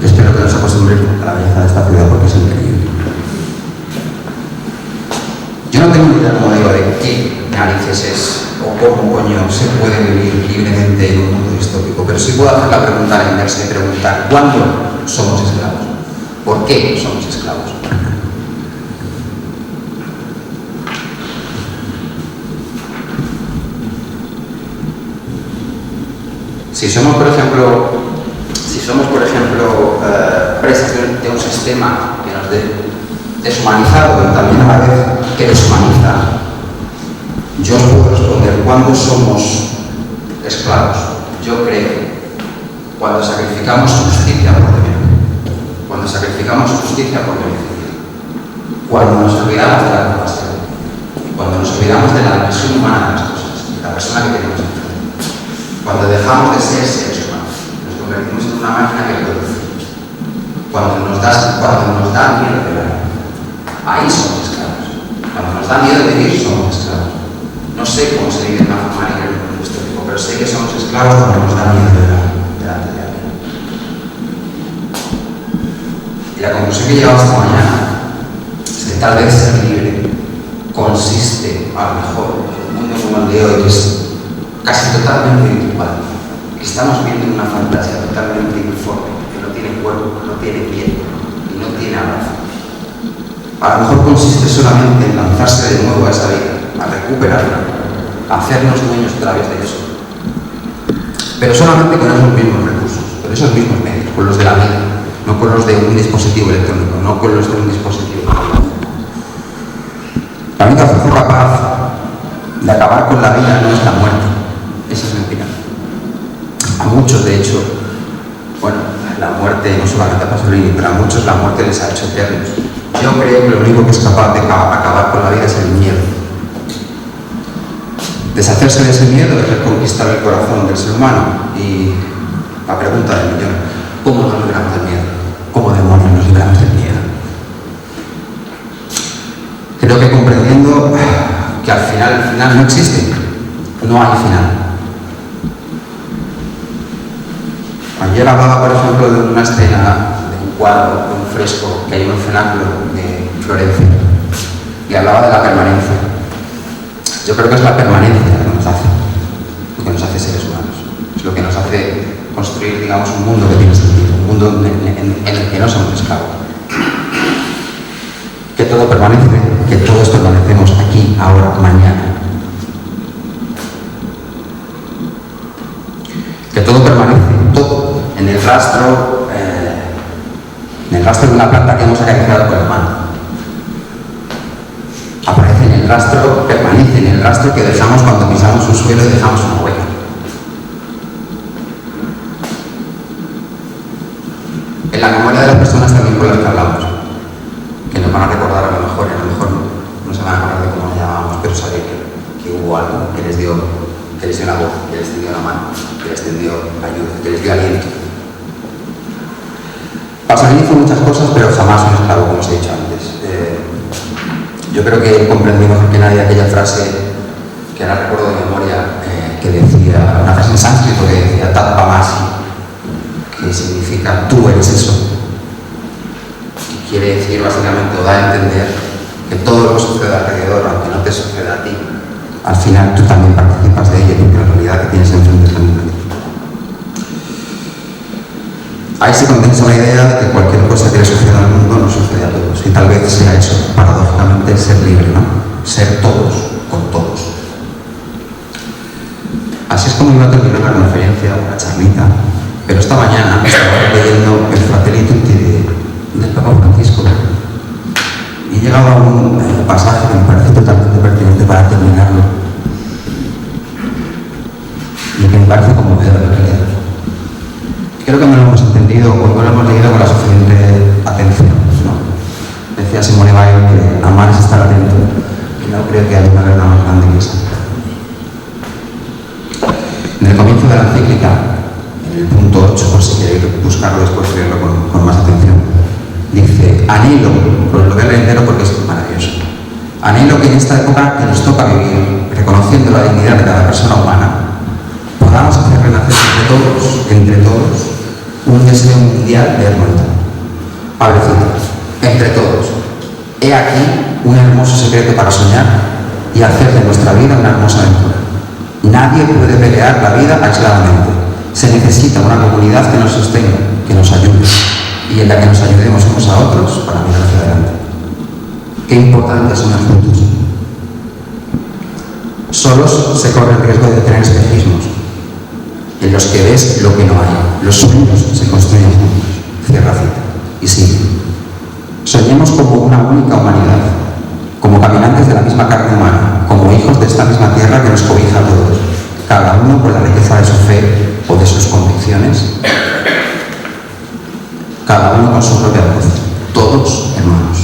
Espero que nos acostumbremos a la belleza de esta ciudad porque es increíble. Yo no tengo ni idea, como digo, de qué narices es o cómo coño se puede vivir libremente en un mundo distópico, pero sí puedo hacer la pregunta a la inversa y preguntar ¿cuándo somos esclavos? ¿Por qué somos esclavos? Si somos, por ejemplo, presas de un sistema que nos deshumanizado, pero también a la vez que deshumaniza, yo os puedo responder ¿cuándo somos esclavos? Yo creo cuando sacrificamos justicia por deber, cuando sacrificamos justicia por beneficio, cuando nos olvidamos de la compasión, cuando nos olvidamos de la dimensión humana de las cosas, de la persona que tenemos enfrente, cuando dejamos de ser seres humanos, nos convertimos en una máquina que produce, cuando nos da miedo de ver. Ahí somos esclavos. Cuando nos da miedo de vivir, somos esclavos. No sé cómo se vive en una forma libre en un histórico, pero sé que somos esclavos cuando nos da miedo de delante de alguien. Y la conclusión que llegamos esta mañana es que tal vez ser libre consiste, a lo mejor, en un mundo como el de hoy, que es casi totalmente virtual, que estamos viendo una fantasía totalmente informe, que no tiene cuerpo, no tiene piel y no tiene abrazo. A lo mejor consiste solamente en lanzarse de nuevo a esa vida, a recuperarla, a hacernos dueños otra vez de eso. Pero solamente con esos mismos recursos, con esos mismos medios, con los de la vida, no con los de un dispositivo electrónico, no con los de un dispositivo electrónico. La única fuerza capaz de acabar con la vida no es la muerte, esa es mentira. A muchos, de hecho, bueno, la muerte no solamente a Pasolini, pero a muchos la muerte les ha hecho eternos. Yo creo que lo único que es capaz de acabar con la vida es el miedo. Deshacerse de ese miedo es reconquistar el corazón del ser humano. Y la pregunta del millón, ¿cómo nos libramos del miedo? ¿Cómo demonios nos libramos del miedo? Creo que comprendiendo que al final no existe, no hay final. Ayer hablaba, por ejemplo, de una escena, de un cuadro, de un fresco que hay en un cenáculo de Florencia, y hablaba de la permanencia. Yo creo que es la permanencia lo que nos hace seres humanos. Es lo que nos hace construir, digamos, un mundo que tiene sentido, un mundo en el que no somos esclavos. Que todo permanece, que todos permanecemos aquí, ahora, mañana. Que todo permanece, todo, en el rastro de una planta que hemos acariciado con la mano. Aparece en el rastro, permanece en el rastro que dejamos cuando pisamos un suelo y dejamos una huella. En la memoria de las personas también con las que hablamos, que nos van a recordar a lo mejor no se van a acordar de cómo nos llamábamos, pero saben que hubo algo que les dio la voz, que les tendió la mano, que les tendió ayuda, que les dio aliento. Pasolini hizo muchas cosas, pero jamás un esclavo, como os he dicho antes. Yo creo que comprendí mejor que nadie aquella frase, que ahora recuerdo de memoria, que decía, una frase en sánscrito que decía Tatvamasi, que significa tú eres eso. Y quiere decir básicamente, o da a entender, que todo lo que sucede alrededor, aunque no te suceda a ti, al final tú también participas de ello, porque la realidad que tienes enfrente es la misma. Ahí se condensa la idea de que cualquier cosa que le suceda al mundo nos sucede a todos. Y tal vez sea eso, paradójicamente, ser libre, ¿no? Ser todos, con todos. Así es como iba a terminar la conferencia, una charlita. Pero esta mañana estaba leyendo el Fratelli Tutti del Papa Francisco. Y he llegado a un pasaje que me parece totalmente pertinente para terminarlo. Y que me parece conmovedor en realidad. Creo que no lo hemos entendido o no lo hemos leído con la suficiente atención, ¿no? Decía Simone Weil que amar es estar atento, y no creo que haya una verdad más grande que esa. En el comienzo de la encíclica, en el punto 8, por si queréis buscarlo después y leerlo con más atención, dice: anhelo, lo voy a leer entero porque es maravilloso, anhelo que en esta época que nos toca vivir, reconociendo la dignidad de cada persona humana, podamos hacer renacer entre todos, un deseo mundial de hermandad. Padrecito, entre todos, he aquí un hermoso secreto para soñar y hacer de nuestra vida una hermosa aventura. Nadie puede pelear la vida aisladamente. Se necesita una comunidad que nos sostenga, que nos ayude, y en la que nos ayudemos unos a otros para mirar hacia adelante. Qué importante es soñar juntos. Solos se corre el riesgo de tener espejismos, en los que ves lo que no hay. Los sueños se construyen juntos. Cierra cita. Y sigue. Soñemos como una única humanidad, como caminantes de la misma carne humana, como hijos de esta misma tierra que nos cobija a todos, cada uno por la riqueza de su fe o de sus convicciones, cada uno con su propia voz, todos hermanos.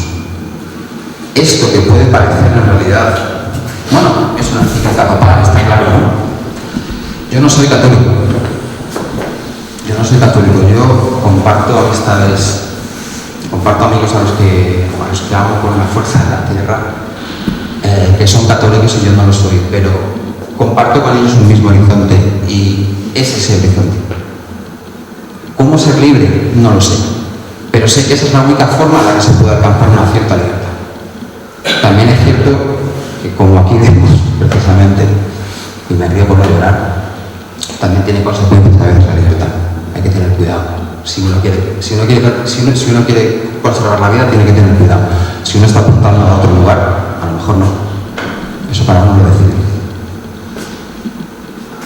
Esto que puede parecer en realidad, bueno, es una encíclica papal, está claro, ¿no? Yo no soy católico. Yo comparto amistades, comparto amigos a los que amo con la fuerza de la tierra, que son católicos y yo no lo soy, pero comparto con ellos un mismo horizonte y ese es el horizonte. ¿Cómo ser libre? No lo sé, pero sé que esa es la única forma en la que se puede alcanzar una cierta libertad. También es cierto que, como aquí vemos precisamente, y me río por no llorar, también tiene consecuencias a veces la libertad. Hay que tener cuidado. Si uno quiere conservar la vida, tiene que tener cuidado. Si uno está apuntando a otro lugar, a lo mejor no. Eso para uno lo decide.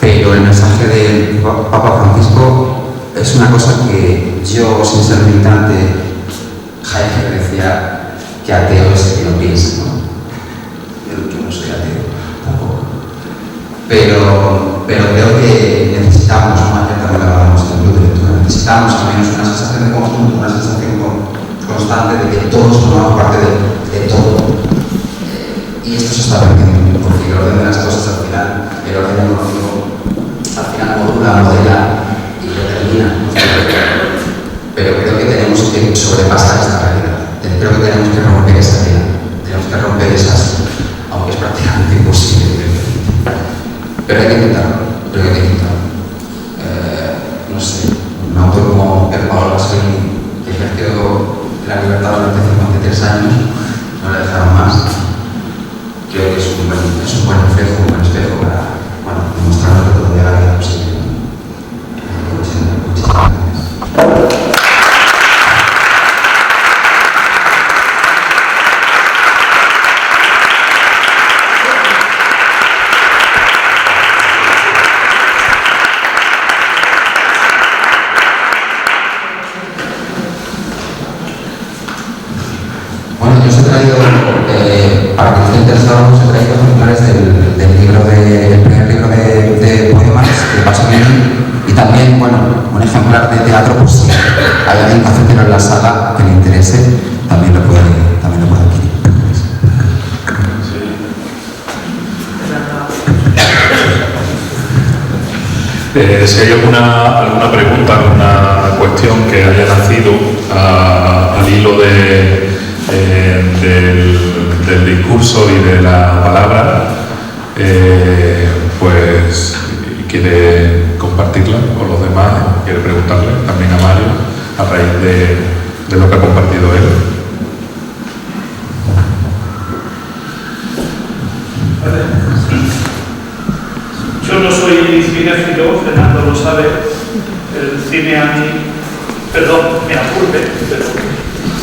Pero el mensaje del Papa Francisco es una cosa que yo, sin ser militante, Heidegger decía que ateo es el que no piensa, ¿no? Yo no soy ateo tampoco. Pero creo que necesitamos, ¿no? Ayer también hablábamos en el club de lectura, necesitamos al menos una sensación de conjunto, una sensación constante de que todos formamos parte de todo. Y esto se está perdiendo, porque el orden de las cosas al final, el orden económico, al final modela y determina. Pero creo que tenemos que sobrepasar esta realidad. Creo que tenemos que romper esa realidad. Tenemos que romper esas, aunque es prácticamente imposible. Pero hay que intentarlo. No sé, un autor como Paolo Pasolini, que ejerció la libertad durante 53 años, no le dejaron más. Creo que es un buen reflejo, un buen espejo para, demostrarnos que todavía la vida es posible. Muchísimas gracias. Yo os he traído, para que estén interesados, os he traído ejemplares del primer libro de poemas de Pasolini y también, un ejemplar de teatro, por si hay alguien cafetero en la sala que le interese, también lo puede adquirir. Si hay alguna pregunta, alguna cuestión que haya nacido al hilo del discurso y de la palabra, pues quiere demás quiere preguntarle también a Mario a raíz de lo que ha compartido él. Yo no soy cinéfilo, Fernando lo sabe. El cine a mí, perdón, me aburre, pero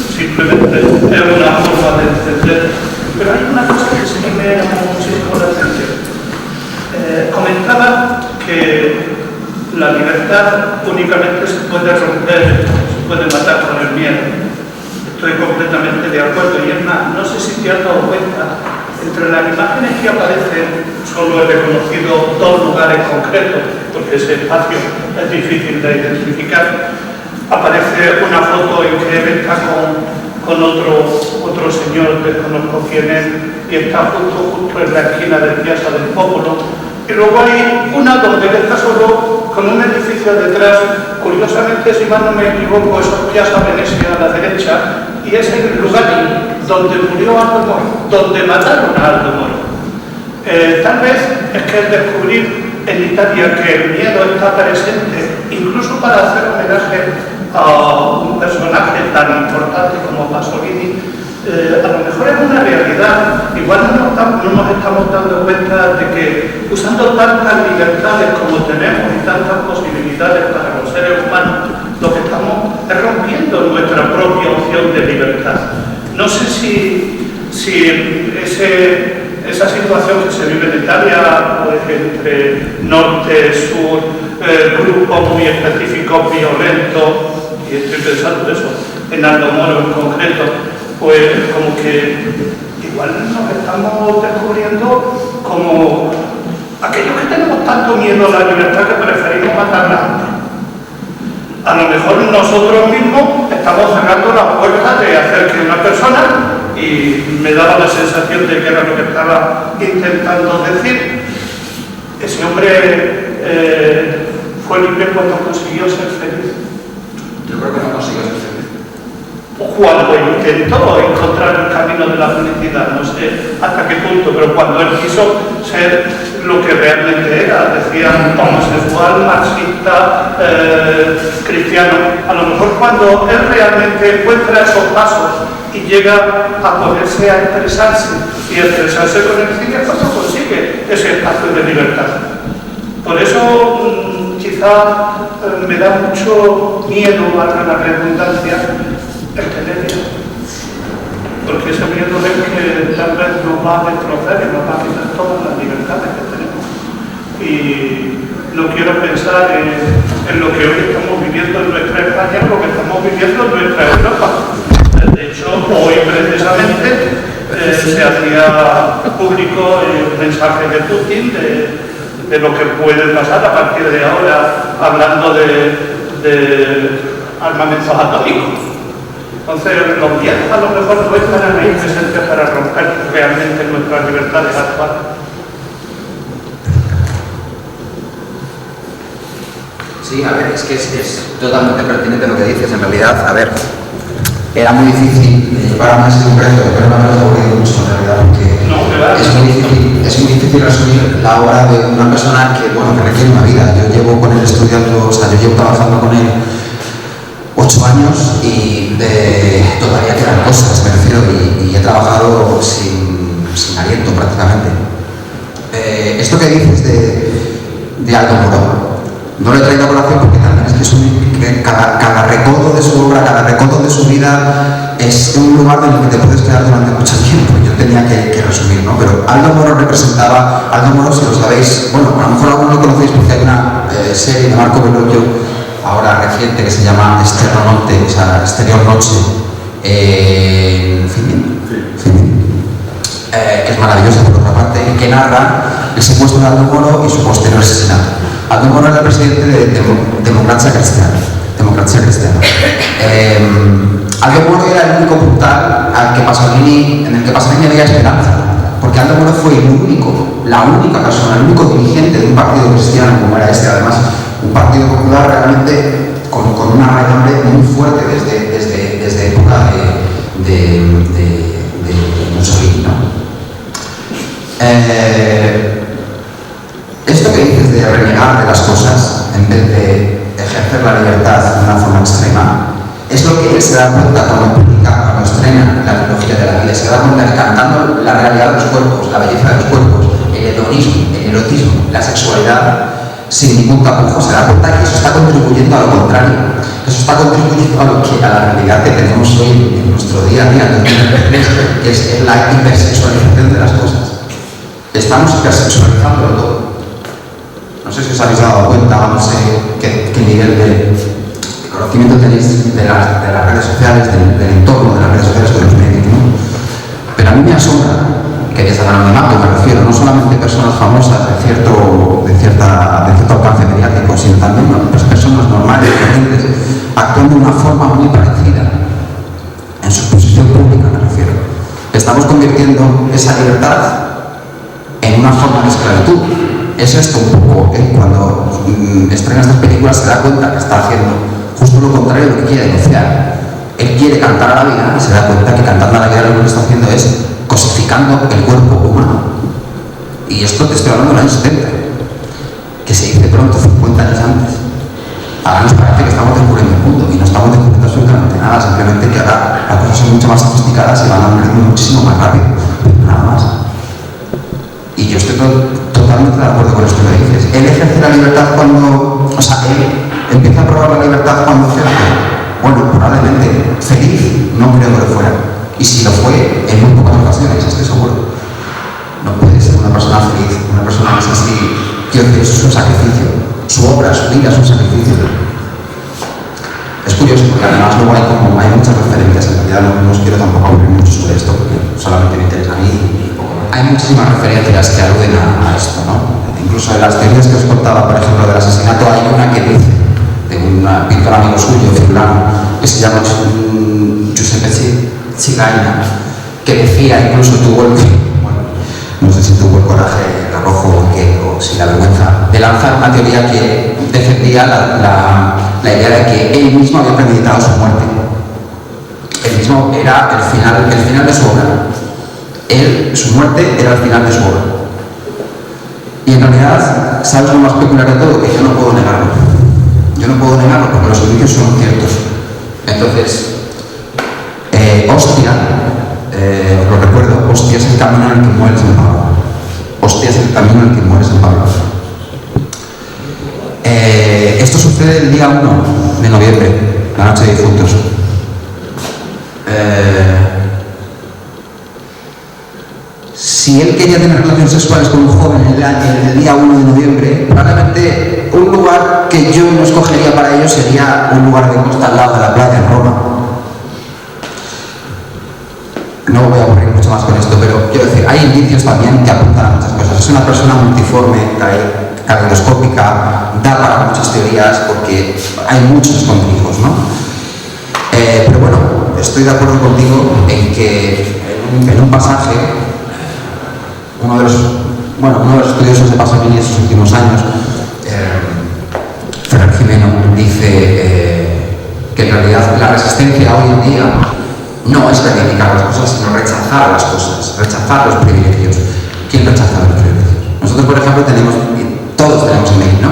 simplemente es una forma de entender. Pero hay una cosa que sí me llamó muchísimo la atención. Comentaba que la libertad únicamente se puede romper, se puede matar con el miedo. Estoy completamente de acuerdo. Y es más, no sé si te has dado cuenta, entre las imágenes que aparecen, solo he reconocido dos lugares concretos, porque ese espacio es difícil de identificar. Aparece una foto en que él está con otro señor, desconozco quién es, y está justo en la esquina de Piazza del Popolo. Y luego hay una donde él está solo con un edificio detrás, curiosamente, si mal no me equivoco, es Piazza Venecia a la derecha, y es el lugar donde murió Aldo Moro, donde mataron a Aldo Moro. Tal vez es que el descubrir en Italia que el miedo está presente, incluso para hacer homenaje a un personaje tan importante como Pasolini, a lo mejor es una realidad. Igual no nos estamos dando cuenta de que usando tantas libertades como tenemos y tantas posibilidades para los seres humanos, lo que estamos es rompiendo nuestra propia opción de libertad. No sé si esa situación que se vive en Italia, pues, entre norte, sur, grupos muy específicos, violentos, y estoy pensando eso, en Aldo Moro en concreto, pues como que igual nos estamos descubriendo como aquellos que tenemos tanto miedo a la libertad que preferimos matarla antes. A lo mejor nosotros mismos estamos cerrando la puerta de hacer que una persona, y me daba la sensación de que era lo que estaba intentando decir, ese hombre fue libre cuando consiguió ser feliz. Yo creo que no consiguió ser feliz. Cuando intentó encontrar el camino de la felicidad, no sé hasta qué punto, pero cuando él quiso ser lo que realmente era, decían homosexual, marxista, cristiano, a lo mejor cuando él realmente encuentra esos pasos y llega a ponerse a expresarse y expresarse con el cine, pues consigue ese espacio de libertad. Por eso quizá me da mucho miedo, valga la redundancia, el tener miedo. Porque ese miedo es que tal vez nos va a destrozar y nos va a quitar todas las libertades que tenemos. Y no quiero pensar en lo que hoy estamos viviendo en nuestra España, lo que estamos viviendo en nuestra Europa. De hecho, hoy precisamente se hacía público el mensaje de Putin de lo que puede pasar a partir de ahora, hablando de armamentos atómicos. Entonces, los miedos a lo mejor no estarán ahí presentes para romper realmente nuestras libertades actuales. Sí, a ver, es que es totalmente pertinente lo que dices. En realidad, a ver, era muy difícil para mí ese concreto, pero no me lo he aburrido mucho en realidad, porque es muy difícil resumir la obra de una persona que, bueno, que requiere una vida. Yo llevo con él estudiando, o sea, yo llevo trabajando con él 8 años y todavía quedan cosas, me refiero, y he trabajado sin aliento prácticamente. Esto que dices de Aldo Moro, no lo he traído a colación porque también es que cada recodo de su obra, cada recodo de su vida es un lugar en el que te puedes quedar durante mucho tiempo. Yo tenía que resumir, ¿no? Pero Aldo Moro representaba, Aldo Moro, si lo sabéis, bueno, a lo mejor algunos lo conocéis porque hay una serie de Marco Bellocchio ahora reciente que se llama Externo Notte, o sea, Exterior Noche, que es maravillosa por otra parte, y que narra el secuestro de Aldo Moro y su posterior asesinato. Aldo Moro era el presidente de Democracia Cristiana. Aldo Moro era el único puntal en el que Pasolini veía esperanza, porque Aldo Moro fue la única persona, el único dirigente de un partido cristiano como era este, además un partido popular realmente con una raigambre muy fuerte desde época de Mussolini, ¿no? Esto que dices de renegar de las cosas en vez de ejercer la libertad de una forma extrema, es lo que él se da cuenta cuando publica, cuando estrena la trilogía de la vida. Se da cuenta que cantando la realidad de los cuerpos, la belleza de los cuerpos, el hedonismo, el erotismo, la sexualidad, sin ningún tapujo, se da cuenta que eso está contribuyendo a lo contrario, que eso está contribuyendo a la realidad que tenemos hoy en nuestro día a día, que es la hipersexualización de las cosas. Estamos hipersexualizándolo todo. No sé si os habéis dado cuenta, no sé qué nivel de conocimiento tenéis de las redes sociales, del entorno de las redes sociales, de los medios, ¿no? Pero a mí me asombra que desde el anonimato, me refiero, no solamente personas famosas de cierto alcance mediático, sino también personas normales, corrientes, actuando de una forma muy parecida en su posición pública, me refiero. Estamos convirtiendo esa libertad en una forma de esclavitud. Es esto un poco, cuando estrena estas películas se da cuenta que está haciendo justo lo contrario de lo que quiere denunciar. Él quiere cantar a la vida y se da cuenta que cantando a la vida lo que está haciendo es cosificando el cuerpo humano. Y esto te estoy hablando de los años 70, que se dice pronto, 50 años antes. Ahora nos parece que estamos descubriendo el mundo y no estamos descubriendo absolutamente nada, simplemente que ahora las cosas son mucho más sofisticadas y van a un ritmo muchísimo más rápido, nada más. Y yo estoy totalmente de acuerdo con esto que dices. Él ejerce la libertad cuando, él empieza a probar la libertad cuando ejerce. Bueno, probablemente feliz, no creo que lo fuera. Y si lo fue, en muy pocas ocasiones, estoy seguro. No puede ser una persona feliz, una persona que es así. Quiero decir, eso es un sacrificio. Su obra, su vida es un sacrificio. Es curioso porque además luego hay muchas referencias, en realidad no os quiero tampoco hablar mucho sobre esto porque solamente me interesa a mí. Hay muchísimas referencias que aluden a esto, ¿no? Incluso de las teorías que os contaba, por ejemplo, del asesinato, hay una que dice, de un pintor amigo suyo, fulano, que se llama Giuseppe Cigaina, que decía, incluso tuvo no sé si tuvo el coraje, el arrojo o si la vergüenza, de lanzar una teoría que defendía la idea de que él mismo había premeditado su muerte. Él mismo era el final de su obra. Su muerte era el final de su obra. Y en realidad, ¿sabes lo más peculiar de todo? Que yo no puedo negarlo. Yo no puedo negarlo porque los indicios son ciertos. Entonces, hostia, lo recuerdo, hostia es el camino en el que muere San Pablo. Hostia es el camino en el que muere San Pablo. Esto sucede el día 1 de noviembre, la noche de difuntos. Si él quería tener relaciones sexuales con un joven el día 1 de noviembre, probablemente un lugar que yo no escogería para ello sería un lugar de costa al lado de la playa en Roma. No voy a aburrir mucho más con esto, pero quiero decir, hay indicios también que apuntan a muchas cosas. Es una persona multiforme, caleidoscópica, da para muchas teorías porque hay muchos escondrijos, ¿no? Pero bueno, estoy de acuerdo contigo en que en un pasaje, uno de los estudiosos de Pasolini de sus últimos años, Ferrer Jimeno, dice que en realidad la resistencia hoy en día no es reivindicar las cosas, sino rechazar las cosas, rechazar los privilegios. ¿Quién rechaza los privilegios? Nosotros, por ejemplo, todos tenemos email, ¿no?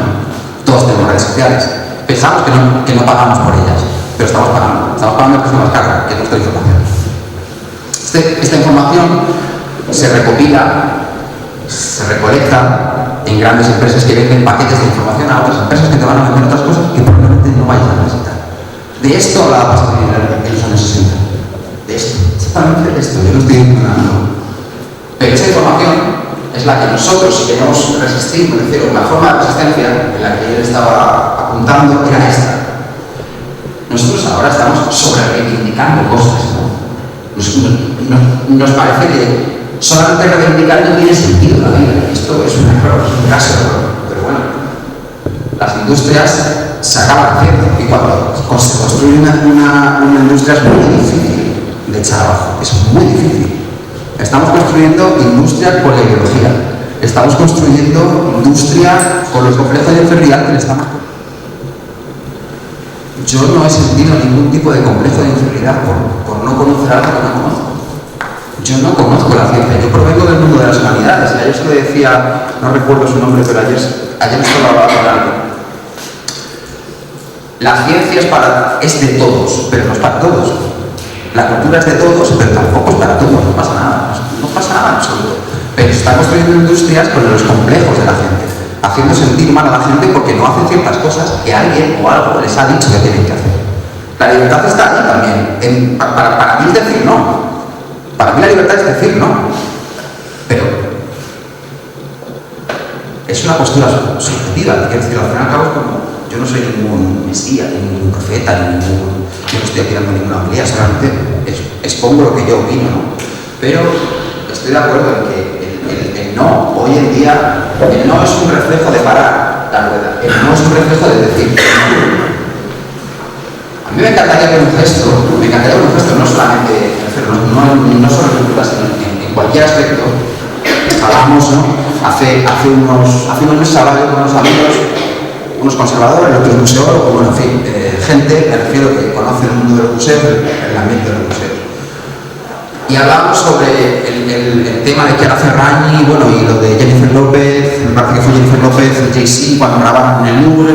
Todos tenemos redes sociales. Pensamos que no pagamos por ellas, pero estamos pagando el precio más caro, que es nuestra información. Esta información se recopila, se recolecta en grandes empresas que venden paquetes de información a otras empresas que te van a vender otras cosas que probablemente no vayas a necesitar. De esto hablaba Pasolini en los años 60. De esto, exactamente de esto, yo no estoy ignorando. Pero esa información es la que nosotros, si queremos resistir, me refiero, la forma de resistencia en la que él estaba apuntando era esta. Nosotros ahora estamos sobre-reivindicando cosas, ¿no? Nos parece que solamente reivindicar no tiene sentido en la vida. Esto es un error, es un caso de error. Pero bueno, las industrias se acaban haciendo y cuando se construye una industria es muy difícil de echar abajo, es muy difícil. Estamos construyendo industria con la ideología, estamos construyendo industria con los complejos de inferioridad que le estamos. Yo no he sentido ningún tipo de complejo de inferioridad por no conocer algo que no conozco. Yo no conozco la ciencia, yo provengo del mundo de las humanidades. Y ayer se lo decía, no recuerdo su nombre, pero ayer esto lo hablaba con alguien. La ciencia es de todos, pero no es para todos. La cultura es de todos, pero tampoco es para todos, no pasa nada, no pasa nada en absoluto. Pero se están construyendo industrias con los complejos de la gente, haciendo sentir mal a la gente porque no hacen ciertas cosas que alguien o algo les ha dicho que tienen que hacer. La libertad está ahí también. Para mí es decir no. Para mí la libertad es decir no. Pero es una postura subjetiva. Quiero decir, al fin y al cabo es como, yo no soy ningún mesías, ningún profeta, yo no estoy tirando ninguna homilía, solamente expongo lo que yo opino, ¿no? Pero estoy de acuerdo en que el no, hoy en día, el no es un reflejo de parar la rueda. El no es un reflejo de decir a mí me encantaría ver un gesto, no solamente, no solo en cultura, sino en cualquier aspecto. Hablamos, ¿no? Hace unos meses hablaba yo con unos amigos, unos conservadores, otros museólogos, bueno, en fin, gente, me refiero, que conoce el mundo de los museos, el ambiente de los museos. Y hablábamos sobre el tema de Chiara Ferragni, bueno, y lo de Jennifer López, me parece que fue Jennifer López, Jay-Z, cuando grabaron en el Louvre.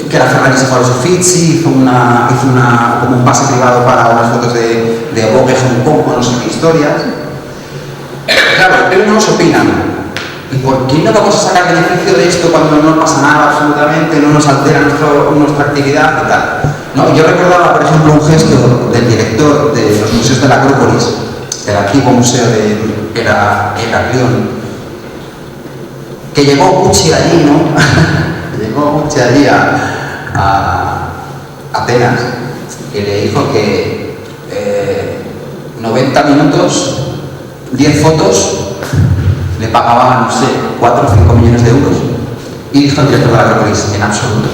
Chiara Ferragni se fue a los Uffizi, hizo como un pase privado para unas fotos de Vogue Hong Kong, no sé qué historias. Claro, ellos no se opinan. ¿Y por qué no vamos a sacar beneficio de esto cuando no pasa nada absolutamente, no nos altera nuestra actividad y tal? ¿No? Yo recordaba, por ejemplo, un gesto del director de los museos de la Acrópolis, del antiguo museo de Heraclión, que llegó Gucci allí, ¿no? Llegó Gucci allí a Atenas, y le dijo que 90 minutos, 10 fotos, le pagaban, no sé, 4 o 5 millones de euros. Y dijo el director de la Acrópolis, en absoluto.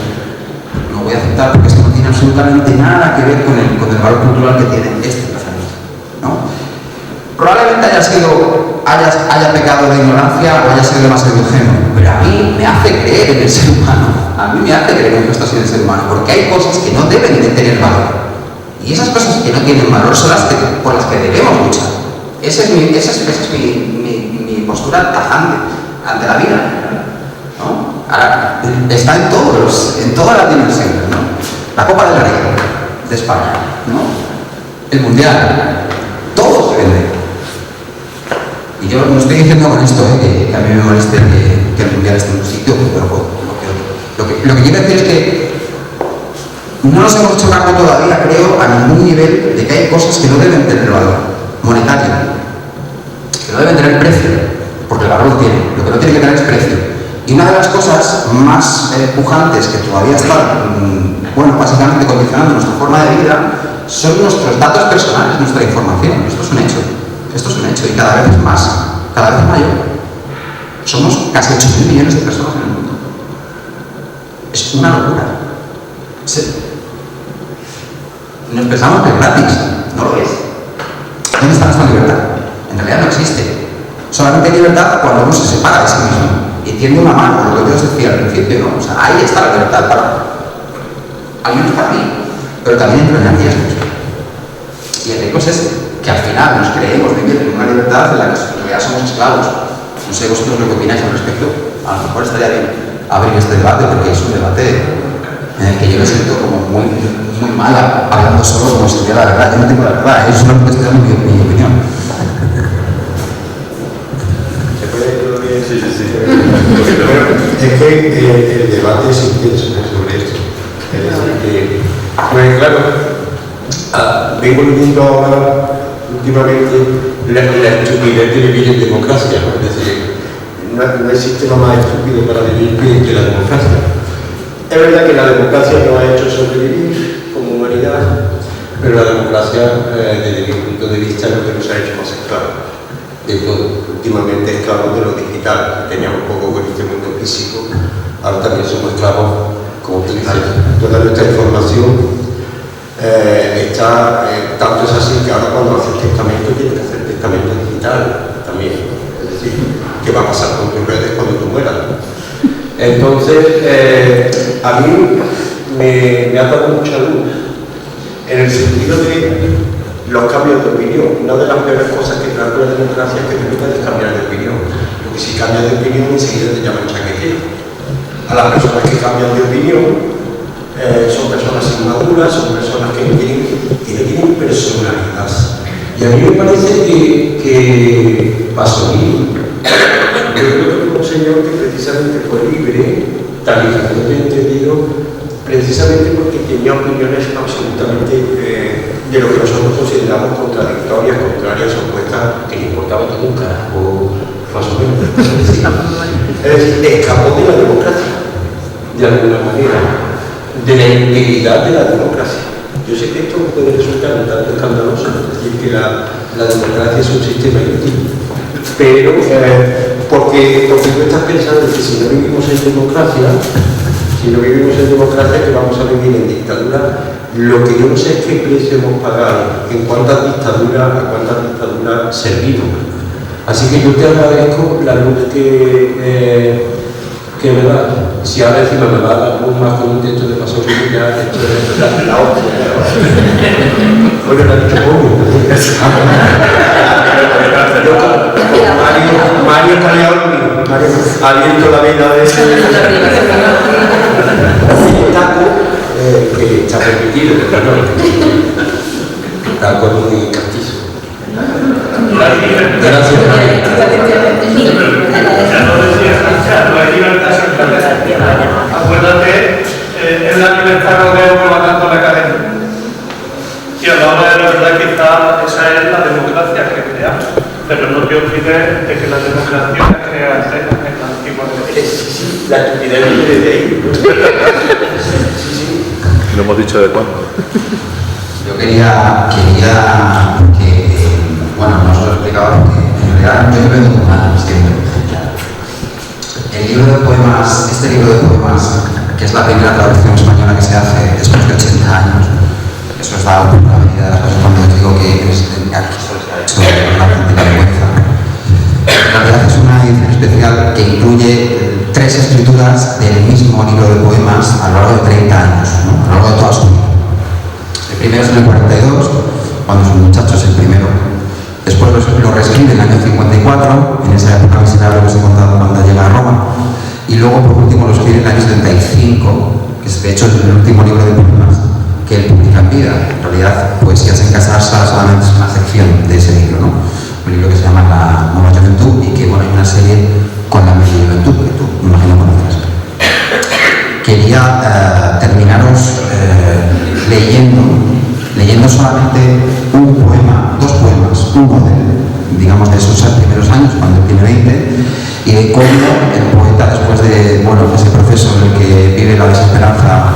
No voy a aceptar porque esto no tiene absolutamente nada que ver con el valor cultural que tiene este emplazamiento, ¿no? Probablemente haya pecado de ignorancia o haya sido demasiado ingenuo, pero a mí me hace creer en el ser humano. A mí me hace creer en esto así del ser humano, porque hay cosas que no deben de tener valor. Y esas cosas que no tienen valor son las por las que debemos luchar. Esa es mi postura tajante ante la vida, ¿no? Ahora, está en todas las dimensiones, ¿no? La Copa del Rey de España, ¿no? El Mundial, todo se vende. Y yo no estoy diciendo con esto que a mí me moleste que el Mundial esté en un sitio, pero lo que quiero decir es que no nos hemos hecho cargo todavía, creo, a ningún nivel de que hay cosas que no deben tener valor monetario, que no deben tener precio, porque el valor lo tiene. Lo que no tiene que tener es precio. Y una de las cosas más pujantes que todavía están, bueno, básicamente condicionando nuestra forma de vida son nuestros datos personales, nuestra información. Esto es un hecho. Esto es un hecho y cada vez es más, cada vez mayor. Somos casi 8.000 millones de personas en el mundo. Es una locura. Nos pensamos que es gratis, no lo es. ¿Dónde está nuestra libertad? En realidad no existe. Solamente hay libertad cuando uno se separa de sí mismo y tiende una mano, lo que yo os decía al principio, ¿no? O sea, ahí está la libertad, al menos para mí, pero también entre los riesgos. Y el riesgo es ese, que al final nos creemos vivir en una libertad en la que en realidad somos esclavos. No sé vosotros lo que opináis al respecto. A lo mejor estaría bien abrir este debate, porque es un debate en el que yo me siento como muy mal hablando solo como si tuviera la verdad. Yo no tengo la verdad, es una cuestión de mi opinión. ¿Se puede decir? Sí. Es que el debate es intenso sobre esto. Es decir, que, pues claro, vengo viviendo ahora últimamente la estupidez de vivir en democracia, ¿no? Es decir, no hay sistema más estúpido para vivir que la democracia. Es verdad que la democracia nos ha hecho sobrevivir como humanidad, pero la democracia, desde mi punto de vista, es lo que nos ha hecho más esclavos de todo. Últimamente esclavos de lo digital, teníamos poco con este mundo físico, ahora también somos esclavos, como tú dices, toda nuestra información está, tanto es así que ahora cuando haces testamento tienes que hacer testamento digital también. Es decir, ¿qué va a pasar con tus redes cuando tú mueras? Entonces, a mí me ha dado mucha luz en el sentido de los cambios de opinión. Una de las peores cosas que trae la democracia es que tú no puedes cambiar de opinión, porque si cambias de opinión enseguida te llaman chaquetero. A las personas que cambian de opinión son personas inmaduras, son personas que no tienen personalidad. Y a mí me parece que Pasolini, yo creo que fue un señor que precisamente fue libre, tal y como yo he entendido, precisamente porque tenía opiniones absolutamente de lo que nosotros consideramos contradictorias, contrarias, opuestas, que le importaba todo un carajo, más o menos. Es decir, escapó de la democracia, de alguna manera, de la integridad de la democracia. Yo sé que esto puede resultar un tanto escandaloso, es decir, que la democracia es un sistema inútil, pero porque tú estás pensando que si no vivimos en democracia, que vamos a vivir en dictadura, lo que yo no sé es qué precio hemos pagado, en cuántas dictaduras servimos. Así que yo te agradezco la luz que me da. Si ahora encima me va a dar luz más con un texto de Pasolini, ya esto es la hostia. Bueno, lo ha dicho poco. Mario Caleón, aliento la vida de ese taco que está permitido, taco muy castizo. Gracias. Acuérdate, en la libertad no veo matando la cadena. Y a la hora de la verdad quizá esa es la democracia que creamos. Pero no te olvides de que la democracia crea en la antigua Grecia. Sí, la estupidez viene de ahí. Lo hemos dicho de cuándo. Yo quería que, bueno, no os lo explicaba porque en realidad yo creo que mal siempre. El libro de poemas, este libro de poemas, que es la primera traducción española que se hace después de 80 años, eso os da una medida de las cosas cuando os digo que aquí solo se ha hecho una auténtica vergüenza. En realidad es una edición especial que incluye 3 escrituras del mismo libro de poemas a lo largo de 30 años, ¿no? A lo largo de toda su vida. El primero es en el 42, cuando es un muchacho, es el primero. Después lo reescribe en el año 54, en esa época miserable que os he contado cuando llega a Roma. Y luego, por último, lo escribe en el año 75, que es de hecho el último libro de poemas que él publica en vida. En realidad, Poesías en Casa Alsa solamente es una sección de ese libro, ¿no? Un libro que se llama La Nueva Juventud y que, bueno, hay una serie con la Media Juventud, que tú, me imagino, conocerás. Quería terminaros leyendo solamente un poema, 2 poemas, uno digamos de esos primeros años, cuando él tiene 20, y de cómo el poeta, después de, bueno, ese proceso en el que vive la desesperanza,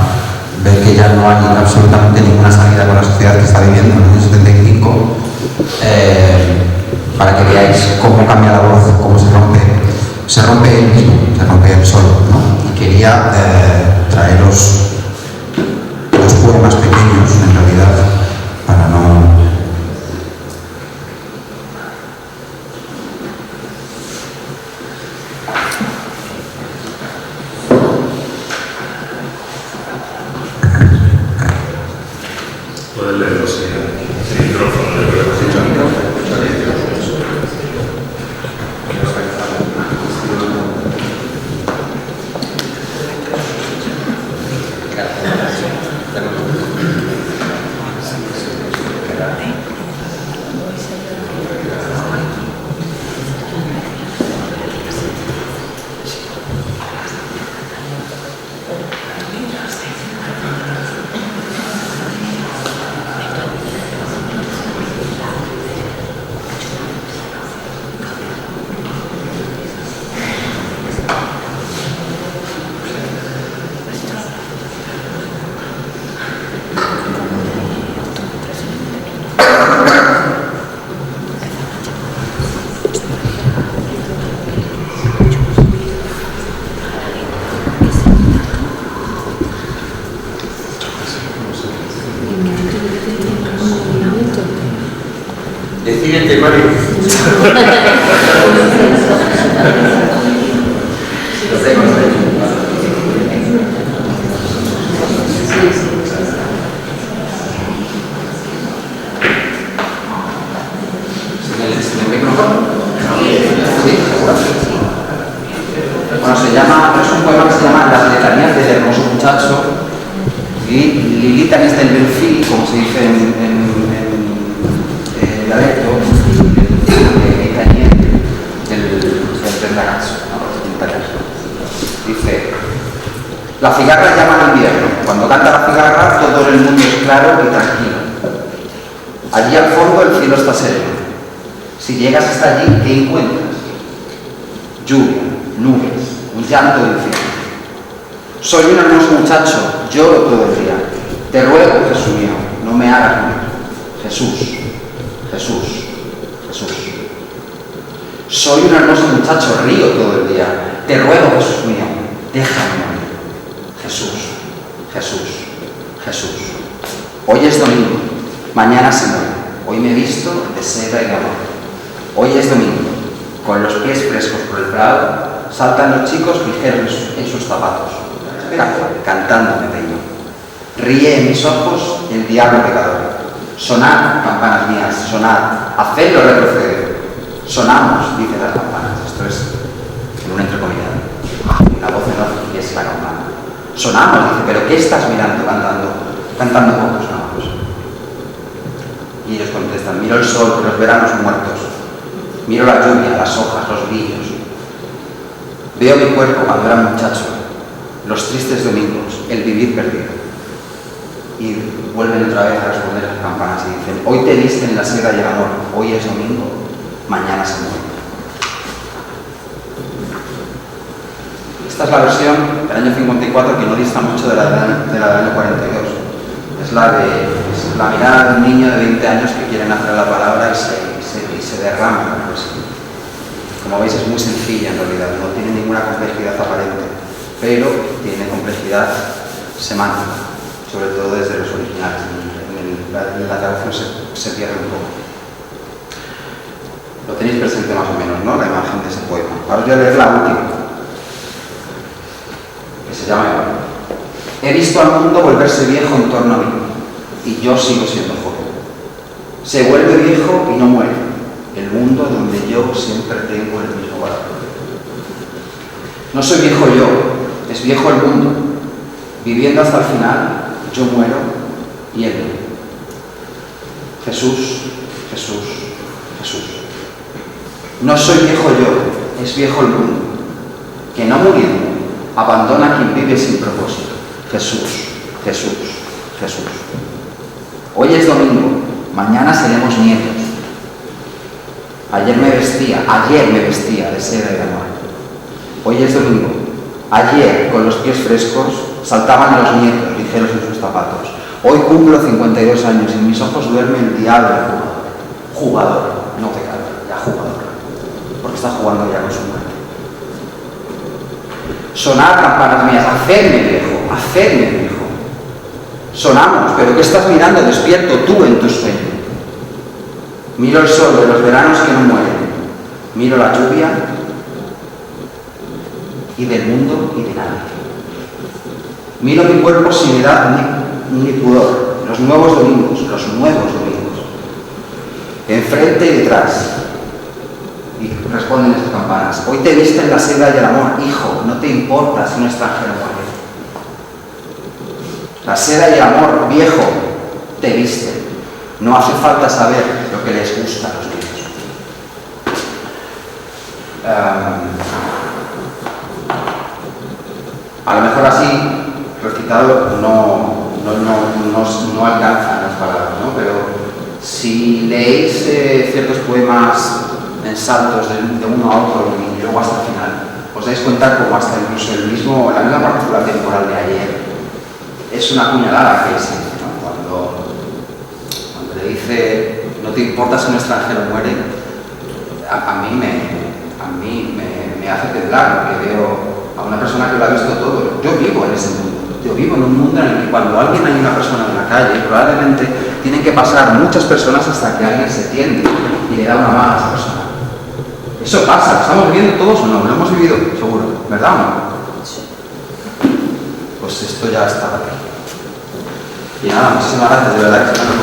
ve que ya no hay absolutamente ninguna salida con la sociedad que está viviendo en el año 75, para que veáis cómo cambia la voz, cómo se rompe él mismo, se rompe él solo, ¿no? Y quería traeros 2 poemas pequeños, en realidad, para no... Puedes leerlo sin micrófono, yo creo que escuchando. Decídete, Mario. Bueno, es un poema que se llama Las letanías del hermoso muchacho, Lili también está en Belfi, como se dice en dialecto, del ragazzo, ¿no? Dice, la cigarra llama al invierno. Cuando canta la cigarra, todo el mundo es claro y tranquilo. Allí al fondo el cielo está sereno. Si llegas hasta allí, ¿qué encuentras? Lluvia, nubes, un llanto del cielo. Soy un hermoso muchacho, lloro todo el día. Te ruego, Jesús mío, no me hagas morir. Jesús, Jesús, Jesús. Soy un hermoso muchacho, río todo el día. Te ruego, Jesús mío, déjame morir. Jesús, Jesús, Jesús. Hoy es domingo, mañana se muere. Hoy me he visto de seda y de amor. Hoy es domingo, con los pies frescos por el prado, saltan los chicos ligeros en sus zapatos, cantando me peino. Ríe en mis ojos el diablo pecador. Sonad, campanas mías, sonad, hacedlo retroceder. Sonamos, dicen las campanas. Esto es en un entrecomillado. Una voz en off que es la campana. Sonamos, dice, pero ¿qué estás mirando cantando pocos sonamos? Y ellos contestan, miro el sol, los veranos muertos. Miro la lluvia, las hojas, los brillos. Veo mi cuerpo cuando era muchacho, los tristes domingos, el vivir perdido. Y vuelven otra vez a responder las campanas y dicen, hoy te viste en la seda y el amor, hoy es domingo, mañana se muere. Esta es la versión del año 54 que no dista mucho de la del año 42. Es la mirada de un niño de 20 años que quiere nacer la palabra y se derrama en la poesía. Como veis es muy sencilla en realidad, no tiene ninguna complejidad aparente, pero tiene complejidad semántica, sobre todo desde los originales. En la traducción se pierde un poco. Lo tenéis presente más o menos, ¿no? La imagen de ese poema. Ahora os voy a leer la última, que se llama igual. He visto al mundo volverse viejo en torno a mí, y yo sigo siendo joven. Se vuelve viejo y no muere. El mundo donde yo siempre tengo el mismo valor. No soy viejo yo, es viejo el mundo. Viviendo hasta el final, yo muero y él vive. Jesús, Jesús, Jesús. No soy viejo yo, es viejo el mundo. Que no muriendo, abandona a quien vive sin propósito. Jesús, Jesús, Jesús. Hoy es domingo, mañana seremos nietos. Ayer me vestía de seda y de amor. Hoy es domingo. Ayer, con los pies frescos, saltaban los nietos ligeros en sus zapatos. Hoy cumplo 52 años y en mis ojos duerme el diablo del jugador. Jugador, no pecador, ya jugador. Porque está jugando ya con su muerte. Sonad, campanas mías, hacedme viejo. Sonamos, pero ¿qué estás mirando despierto tú en tu sueño? Miro el sol de los veranos que no mueren. Miro la lluvia y del mundo y de nadie. Miro mi cuerpo sin edad ni pudor. Los nuevos domingos. Enfrente y detrás. Y responden esas campanas. Hoy te viste en la seda y el amor. Hijo, no te importa si un extranjero muere. La seda y el amor, viejo, te viste. No hace falta saber lo que les gusta a los niños. A lo mejor así, recitado, no alcanzan las palabras, ¿no? Pero si leéis ciertos poemas en saltos de uno a otro y luego hasta el final, os dais cuenta como hasta incluso la misma partícula temporal de ayer es una puñalada que es, ¿no? Cuando le dice, no te importa si un extranjero muere, a mí me hace temblar, porque veo a una persona que lo ha visto todo. Yo vivo en ese mundo. Yo vivo en un mundo en el que cuando alguien hay una persona en la calle, probablemente tienen que pasar muchas personas hasta que alguien se tiende y le da una mano a esa persona. Eso pasa, ¿lo estamos viviendo todos o no? Lo hemos vivido, seguro, ¿verdad o no? Pues esto ya está aquí. Y nada, muchísimas gracias, de verdad que se me ha